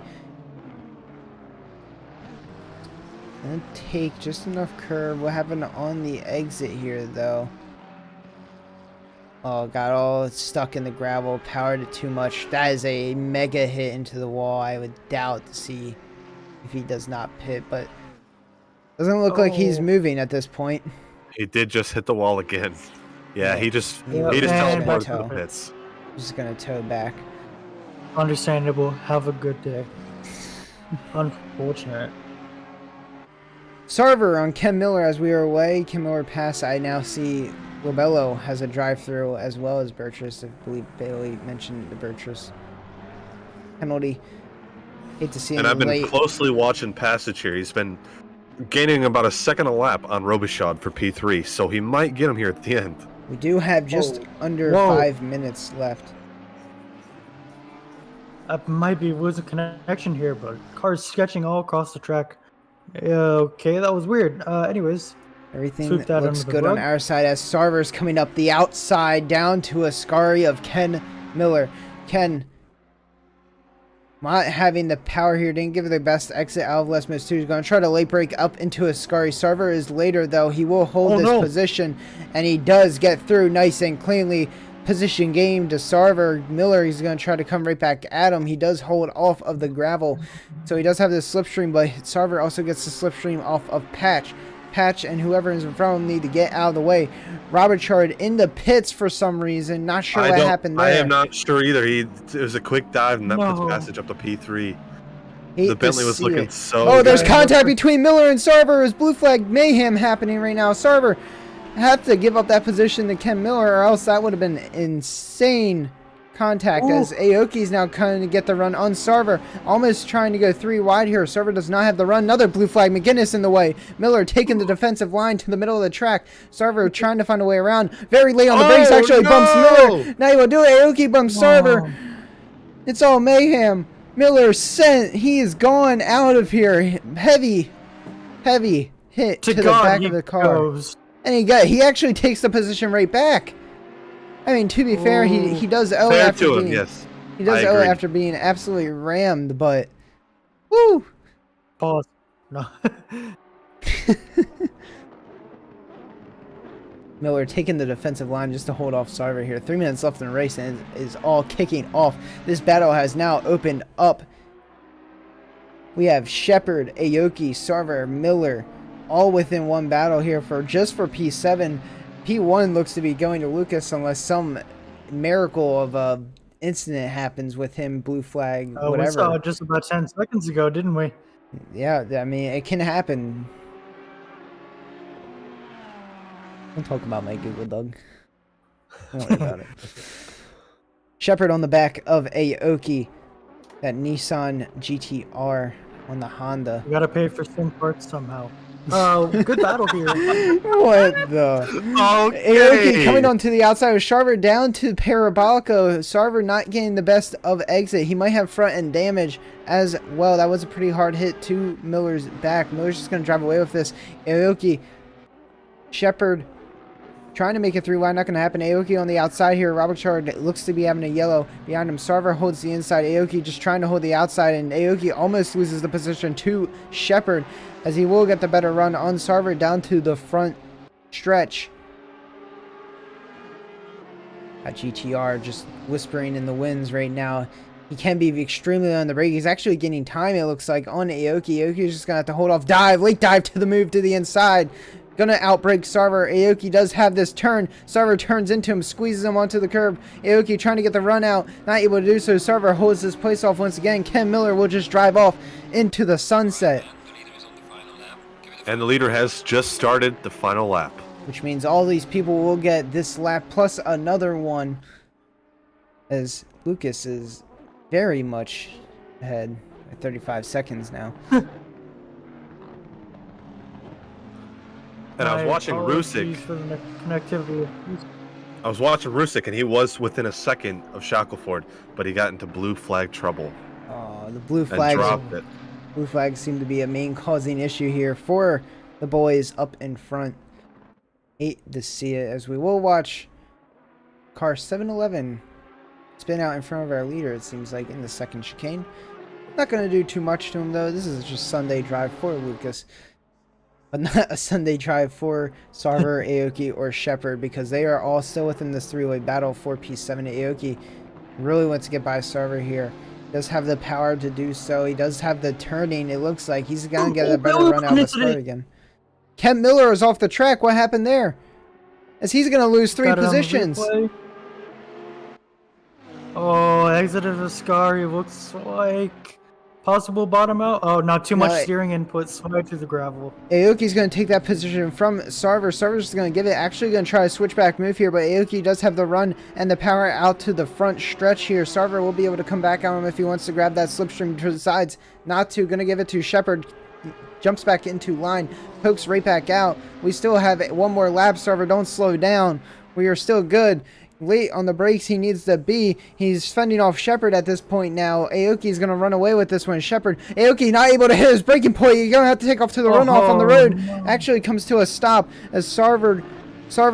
and take just enough curve. What happened on the exit here, though? Oh, got all stuck in the gravel. Powered it too much. That is a mega hit into the wall. I would doubt to see if he does not pit, but doesn't look like he's moving at this point. He did just hit the wall again. Yeah, he just teleported teleported to the pits. Just gonna tow back. Understandable. Have a good day. Unfortunate. Sarver on Ken Miller as we are away. Ken Miller pass. I now see Lobello has a drive-through as well as Burtress. I believe Bailey mentioned the Burtress penalty. Hate to see him And I've been late. closely watching Passage here. He's been gaining about a second a lap on Robichaud for P3, so he might get him here at the end. We do have just under 5 minutes left. I might be losing connection here, but cars sketching all across the track. Okay, that was weird. Anyways, Everything sweep that looks under the good on rug. our side as Sarver's coming up the outside down to Ascari of Ken Miller. Ken not having the power here, didn't give it the best exit out of Lesmos 2. He's going to try to late break up into Ascari. Sarver is later, though. He will hold this position, and he does get through nice and cleanly. Position game to Sarver. Miller, he's going to try to come right back at him. He does hold off of the gravel, so he does have this slipstream, but Sarver also gets the slipstream off of Patch. Patch and whoever is in front of him need to get out of the way. Robichaud in the pits for some reason. Not sure what happened there. I am not sure either. It was a quick dive, and that puts Passage up to P3. The Bentley was looking so Oh, there's good. contact between Miller and Sarver. There's blue flag mayhem happening right now. Sarver have to give up that position to Ken Miller, or else that would have been insane contact. As Aoki's now trying to get the run on Sarver, almost trying to go 3 wide here. Sarver does not have the run. Another blue flag. McGinnis in the way. Miller taking the defensive line to the middle of the track. Sarver trying to find a way around. Very late on the brakes. Actually bumps Miller. Now he will do it. Aoki bumps Sarver. It's all mayhem. Miller sent. He is gone out of here. Heavy hit to the back of the car. And he actually takes the position right back. I mean, to be fair, he does owe Fair after to him, being, yes. he does I owe agree. after being absolutely rammed, but woo. Pause. No. Miller taking the defensive line just to hold off Sarver here. 3 minutes left in the race, and it is all kicking off. This battle has now opened up. We have Shepard, Aoki, Sarver, Miller, all within one battle here for P7. P1 looks to be going to Lucas unless some miracle of a incident happens with him, blue flag, whatever. We saw it just about 10 seconds ago, didn't we? Yeah, I mean, it can happen. Don't talk about my Google, Doug. Don't worry about it. Shepard on the back of Aoki. That Nissan GTR on the Honda. You gotta pay for some parts somehow. Good battle here. What the? Okay. Aoki coming onto the outside with Sarver down to Parabolico. Sarver not getting the best of exit. He might have front end damage as well. That was a pretty hard hit to Miller's back. Miller's just going to drive away with this. Aoki, Shepard trying to make it through line. Not going to happen. Aoki on the outside here. Robert Shard looks to be having a yellow behind him. Sarver holds the inside. Aoki just trying to hold the outside, and Aoki almost loses the position to Shepard, as he will get the better run on Sarver down to the front stretch. GTR just whispering in the winds right now. He can be extremely on the brake. He's actually getting time, it looks like, on Aoki. Aoki's just going to have to hold off. Dive, late dive to the move to the inside. Gonna outbrake Sarver. Aoki does have this turn. Sarver turns into him, squeezes him onto the curb. Aoki trying to get the run out, not able to do so. Sarver holds his place off once again. Ken Miller will just drive off into the sunset. And the leader has just started the final lap. Which means all these people will get this lap plus another one, as Lucas is very much ahead at 35 seconds now. And I was watching Rusick. For the connectivity. I was watching Rusick, and he was within a second of Shackleford, but he got into blue flag trouble. Oh, the blue And flags. dropped it. Blue flags seem to be a main causing issue here for the boys up in front. Hate to see it, as we will watch car 711 spin out in front of our leader, it seems like, in the second chicane. Not going to do too much to him, though. This is just Sunday drive for Lucas, but not a Sunday drive for Sarver, Aoki, or Shepard, because they are all still within this three-way battle for P7. Aoki really wants to get by Sarver here. Does have the power to do so. He does have the turning. It looks like he's gonna get a better run out of the start again. Kent Miller is off the track. What happened there? As he's gonna lose three positions. Oh, exited the Scary. Looks like possible bottom out. Oh, not too much steering input. Slide through the gravel. Aoki's going to take that position from Sarver. Sarver's just going to give it. Actually going to try a switchback move here, but Aoki does have the run and the power out to the front stretch here. Sarver will be able to come back on him if he wants to grab that slipstream to the sides. Not to. Going to give it to Shepard. Jumps back into line. Pokes right back out. We still have one more lap. Sarver, don't slow down. We are still good. Late on the brakes he needs to be. He's fending off Shepard at this point now. Aoki's going to run away with this one. Shepard, Aoki not able to hit his braking point. You're going to have to take off to the runoff on the road. No. Actually comes to a stop as Sarver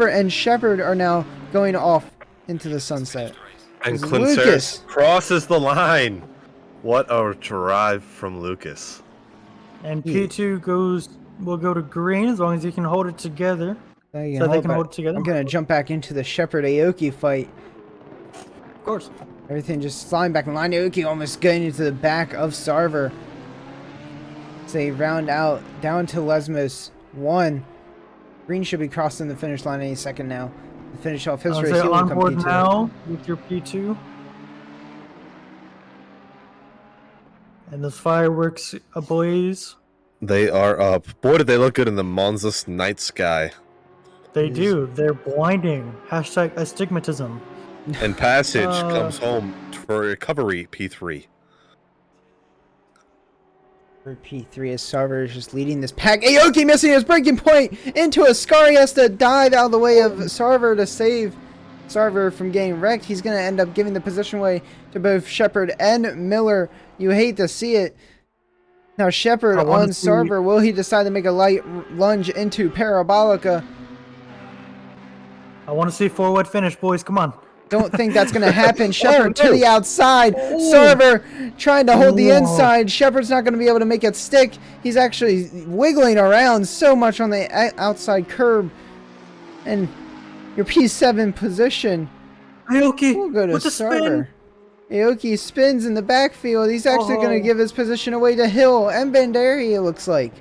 and Shepard are now going off into the sunset. And Lucas crosses the line. What a drive from Lucas. And P2 will go to green as long as he can hold it together. So they can hold it together. I'm going to jump back into the Shepard-Aoki fight. Of course. Everything just flying back in line. Aoki almost getting into the back of Sarver. As they round out down to Lesmos 1. Green should be crossing the finish line any second now. To finish off his race, he will on come board P2. now with your P2. And the fireworks ablaze. They are up. Boy, did they look good in the Monza night sky. They do. They're blinding. Hashtag astigmatism. And Passage comes home for recovery P3. For P3 as Sarver is just leading this pack. Aoki missing his braking point into a Scar. He has to dive out of the way of Sarver to save Sarver from getting wrecked. He's going to end up giving the position away to both Shepard and Miller. You hate to see it. Now Shepard on Sarver. Will he decide to make a light lunge into Parabolica? I want to see forward finish, boys. Come on. Don't think that's going to happen. Shepard to the outside. Sarver trying to hold the inside. Shepard's not going to be able to make it stick. He's actually wiggling around so much on the outside curb. And your P7 position. Aoki, we'll go to Sarver. Aoki spins in the backfield. He's actually going to give his position away to Hill and Banderi, it looks like.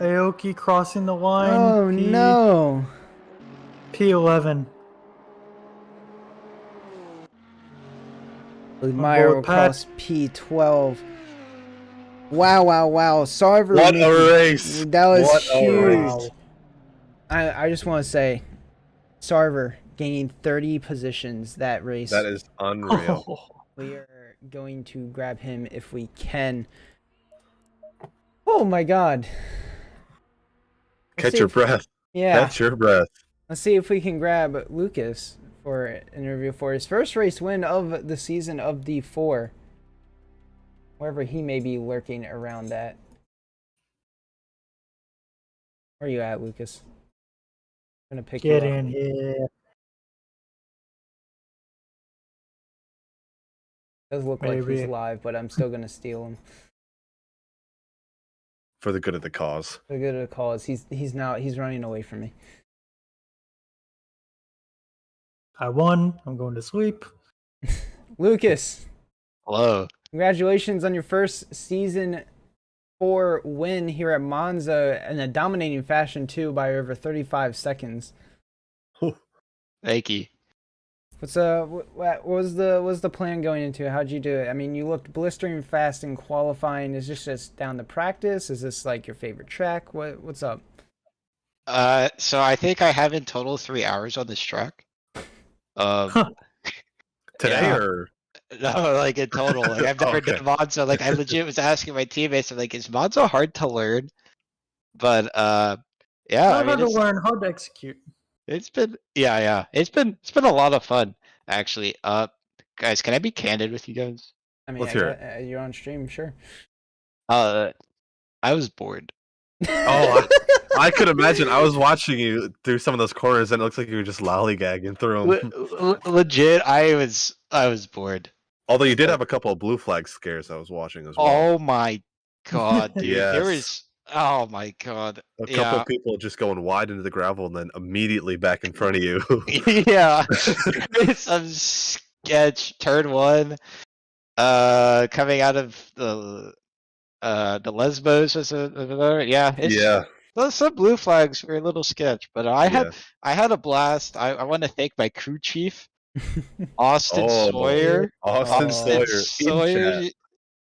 Aoki crossing the line. Oh, no. P11. Meyer will cross P12. Wow. Sarver. What a race. That was huge. I just want to say, Sarver gaining 30 positions that race. That is unreal. We are going to grab him if we can. Oh my God. Catch your breath. Yeah. Catch your breath. Let's see if we can grab Lucas for an interview for his first race win of the season of D4. Wherever he may be lurking around at. Where are you at, Lucas? I'm gonna pick you up. Get in here. Does look like he's live, but I'm still gonna steal him. For the good of the cause. For the good of the cause. He's running away from me. I won. I'm going to sweep. Lucas. Hello. Congratulations on your first season 4 win here at Monza in a dominating fashion too by over 35 seconds. Thank you. What was the plan going into it? How'd you do it? I mean, you looked blistering fast in qualifying. Is this just down to practice? Is this like your favorite track? What's up? So I think I have in total 3 hours on this track. Today yeah. or no, like in total. Like I've never done Monza. Like I legit was asking my teammates, I'm like, is Monza hard to learn? But yeah, Not hard to learn, hard to execute. It's been it's been a lot of fun actually. Guys, can I be candid with you guys? I mean, you're on stream, sure. I was bored. Oh, I could imagine. I was watching you through some of those corners, and it looks like you were just lollygagging through them. Legit, I was bored. Although you did have a couple of blue flag scares I was watching as well. Oh my god, dude! Yes. There was. Oh my god. A couple of people just going wide into the gravel and then immediately back in front of you. Yeah. Some sketch turn 1. Coming out of the Lesbos was another. Yeah. Well, some blue flags were a little sketch, but I had a blast. I want to thank my crew chief, Austin Sawyer. Austin Sawyer.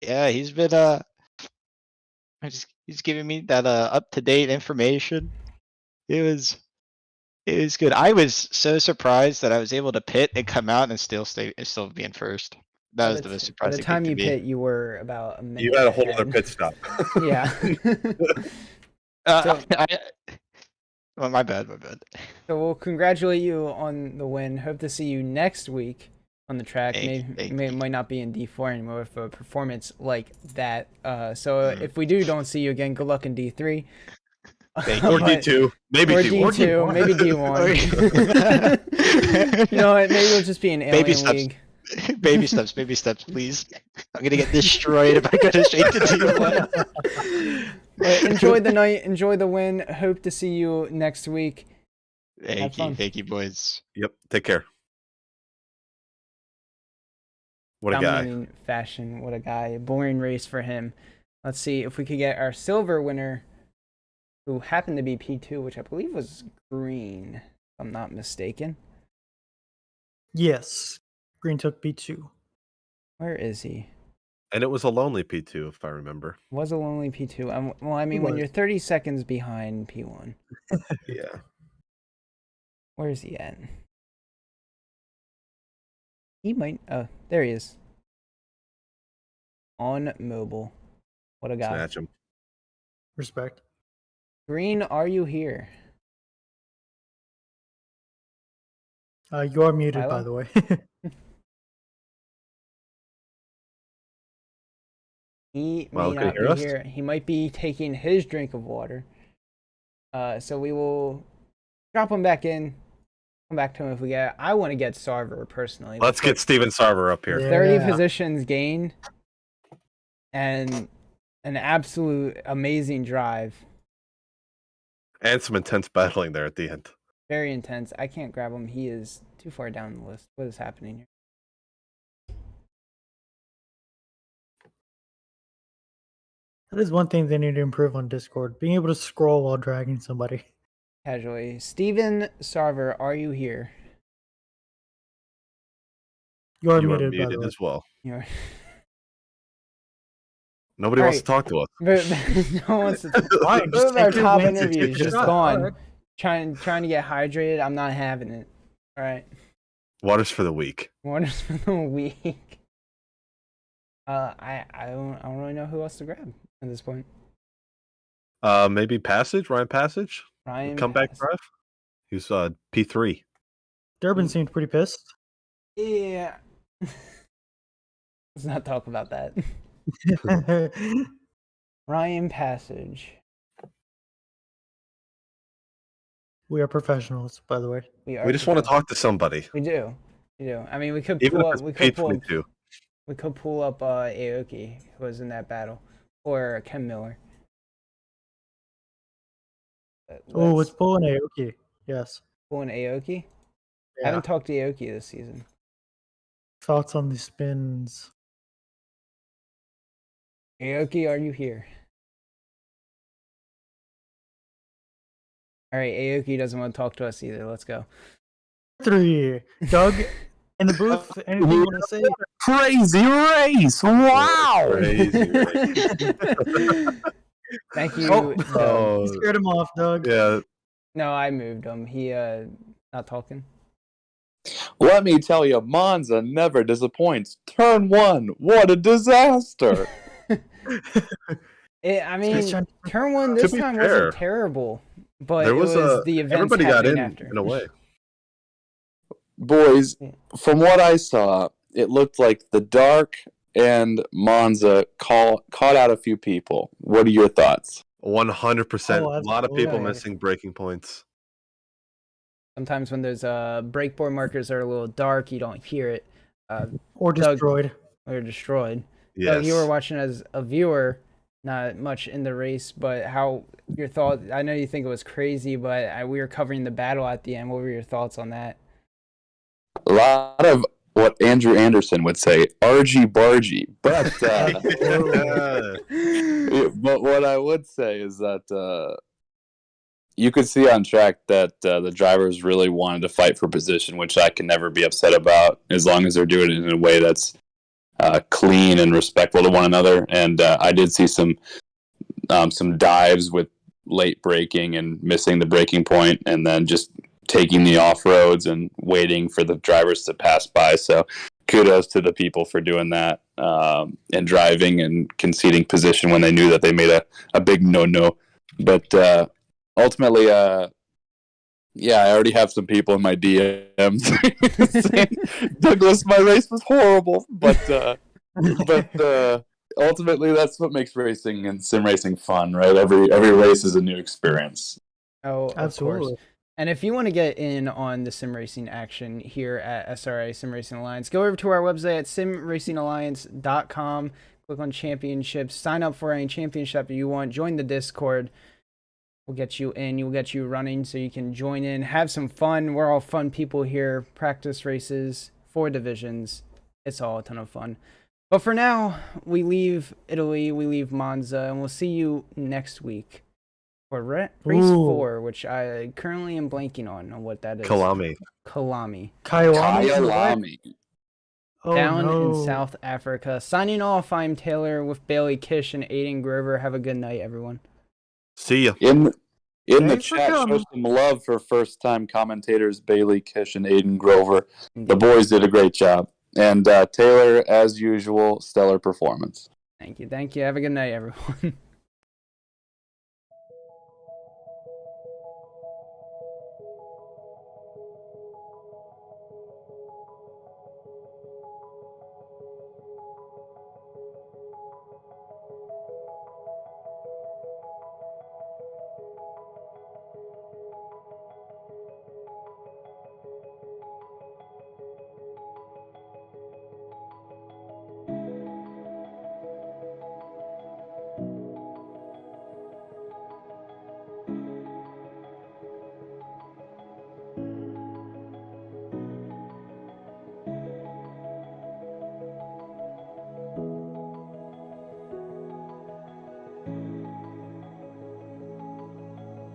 Yeah, he's been he's giving me that up-to-date information. It was good. I was so surprised that I was able to pit and come out and still be in first. That was the most surprising. By the time you pit, you were about a minute. You had a whole other pit stop. Yeah. Well, my bad. So we'll congratulate you on the win. Hope to see you next week on the track. Might not be in D4 anymore with a performance like that. So if we don't see you again, good luck in D3. Or D2, maybe D2, maybe D1. You know what? Maybe it'll just be an alien league. Baby steps, please. I'm gonna get destroyed if I go straight to D1. Enjoy the night, enjoy the win. Hope to see you next week. Thank you, boys. Yep, take care. What a guy. Fashion, what a guy. Boring race for him. Let's see if we could get our silver winner, who happened to be P2, which I believe was Green, if I'm not mistaken. Yes. Green took P2. Where is he? And it was a lonely P2, if I remember. Was a lonely P2. Well, I mean, when you're 30 seconds behind P1. Yeah. Where is he at? He might... Oh, there he is. On mobile. What a guy. Snatch him. Respect. Green, are you here? You are muted, by the way. He may not be here. He might be taking his drink of water. So we will drop him back in. Come back to him if we get. I want to get Sarver personally. Let's get Steven Sarver up here. 30 positions gained, and an absolute amazing drive. And some intense battling there at the end. Very intense. I can't grab him. He is too far down the list. What is happening here? That is one thing they need to improve on Discord. Being able to scroll while dragging somebody. Casually. Steven Sarver, are you here? You are muted, by the way. as well. You're... Nobody wants to talk to us. No one wants to talk. Why? Both our top interviews just gone. Trying to get hydrated. I'm not having it. All right. Waters for the week. Waters for the week. I don't really know who else to grab at this point. Maybe Ryan Passage. Comeback Passage. drive. He's P3. Durbin seemed pretty pissed. Yeah. Let's not talk about that. Ryan Passage. We are professionals, by the way. We just want to talk to somebody. We do. I mean, we could Even pull if up. it's We could pull up. P22. We could pull up Aoki, who was in that battle, or Ken Miller. Oh, it's pulling Aoki. Yes. Pulling Aoki. Yeah. I haven't talked to Aoki this season. Thoughts on the spins? Aoki, are you here? All right, Aoki doesn't want to talk to us either. Let's go. 3. Doug, in the booth, anything you want to say? Crazy race! Wow! Crazy race. Thank you. Oh, Doug. you scared him off, Doug. Yeah. No, I moved him. He not talking. Let me tell you, Monza never disappoints. Turn 1, what a disaster! I mean, turn 1 this time wasn't terrible, but there was, it was the events everybody got in after. in a way. Boys, from what I saw, it looked like the Dark and Monza caught out a few people. What are your thoughts? 100%. Oh, a lot of people absolutely. missing breaking points. Sometimes when those breakboard markers are a little dark, you don't hear it. Or destroyed. Or destroyed. Yes. Doug, you were watching as a viewer, not much in the race, but how your thought? I know you think it was crazy, but we were covering the battle at the end. What were your thoughts on that? A lot of what Andrew Anderson would say, argy-bargy. But, but what I would say is that you could see on track that the drivers really wanted to fight for position, which I can never be upset about, as long as they're doing it in a way that's clean and respectful to one another. And I did see some dives with late braking and missing the braking point, and then just taking the off-roads and waiting for the drivers to pass by. So kudos to the people for doing that and driving and conceding position when they knew that they made a big no-no. But ultimately, I already have some people in my DMs saying, Douglas, my race was horrible. But ultimately, that's what makes racing and sim racing fun, right? Every race is a new experience. Oh, of Absolutely. course. And if you want to get in on the sim racing action here at SRA Sim Racing Alliance, go over to our website at simracingalliance.com. Click on championships. Sign up for any championship you want. Join the Discord. We'll get you in. We'll get you running so you can join in. Have some fun. We're all fun people here. Practice races, 4 divisions. It's all a ton of fun. But for now, we leave Italy. We leave Monza. And we'll see you next week for race 4, which I currently am blanking on what that is. Kalami. Kyalami. Oh, Down no. in South Africa. Signing off, I'm Taylor with Bailey Kish and Aiden Grover. Have a good night, everyone. See ya. In the Thanks for chat, show coming. some love for first-time commentators Bailey Kish and Aiden Grover. The boys did a great job. And Taylor, as usual, stellar performance. Thank you. Have a good night, everyone.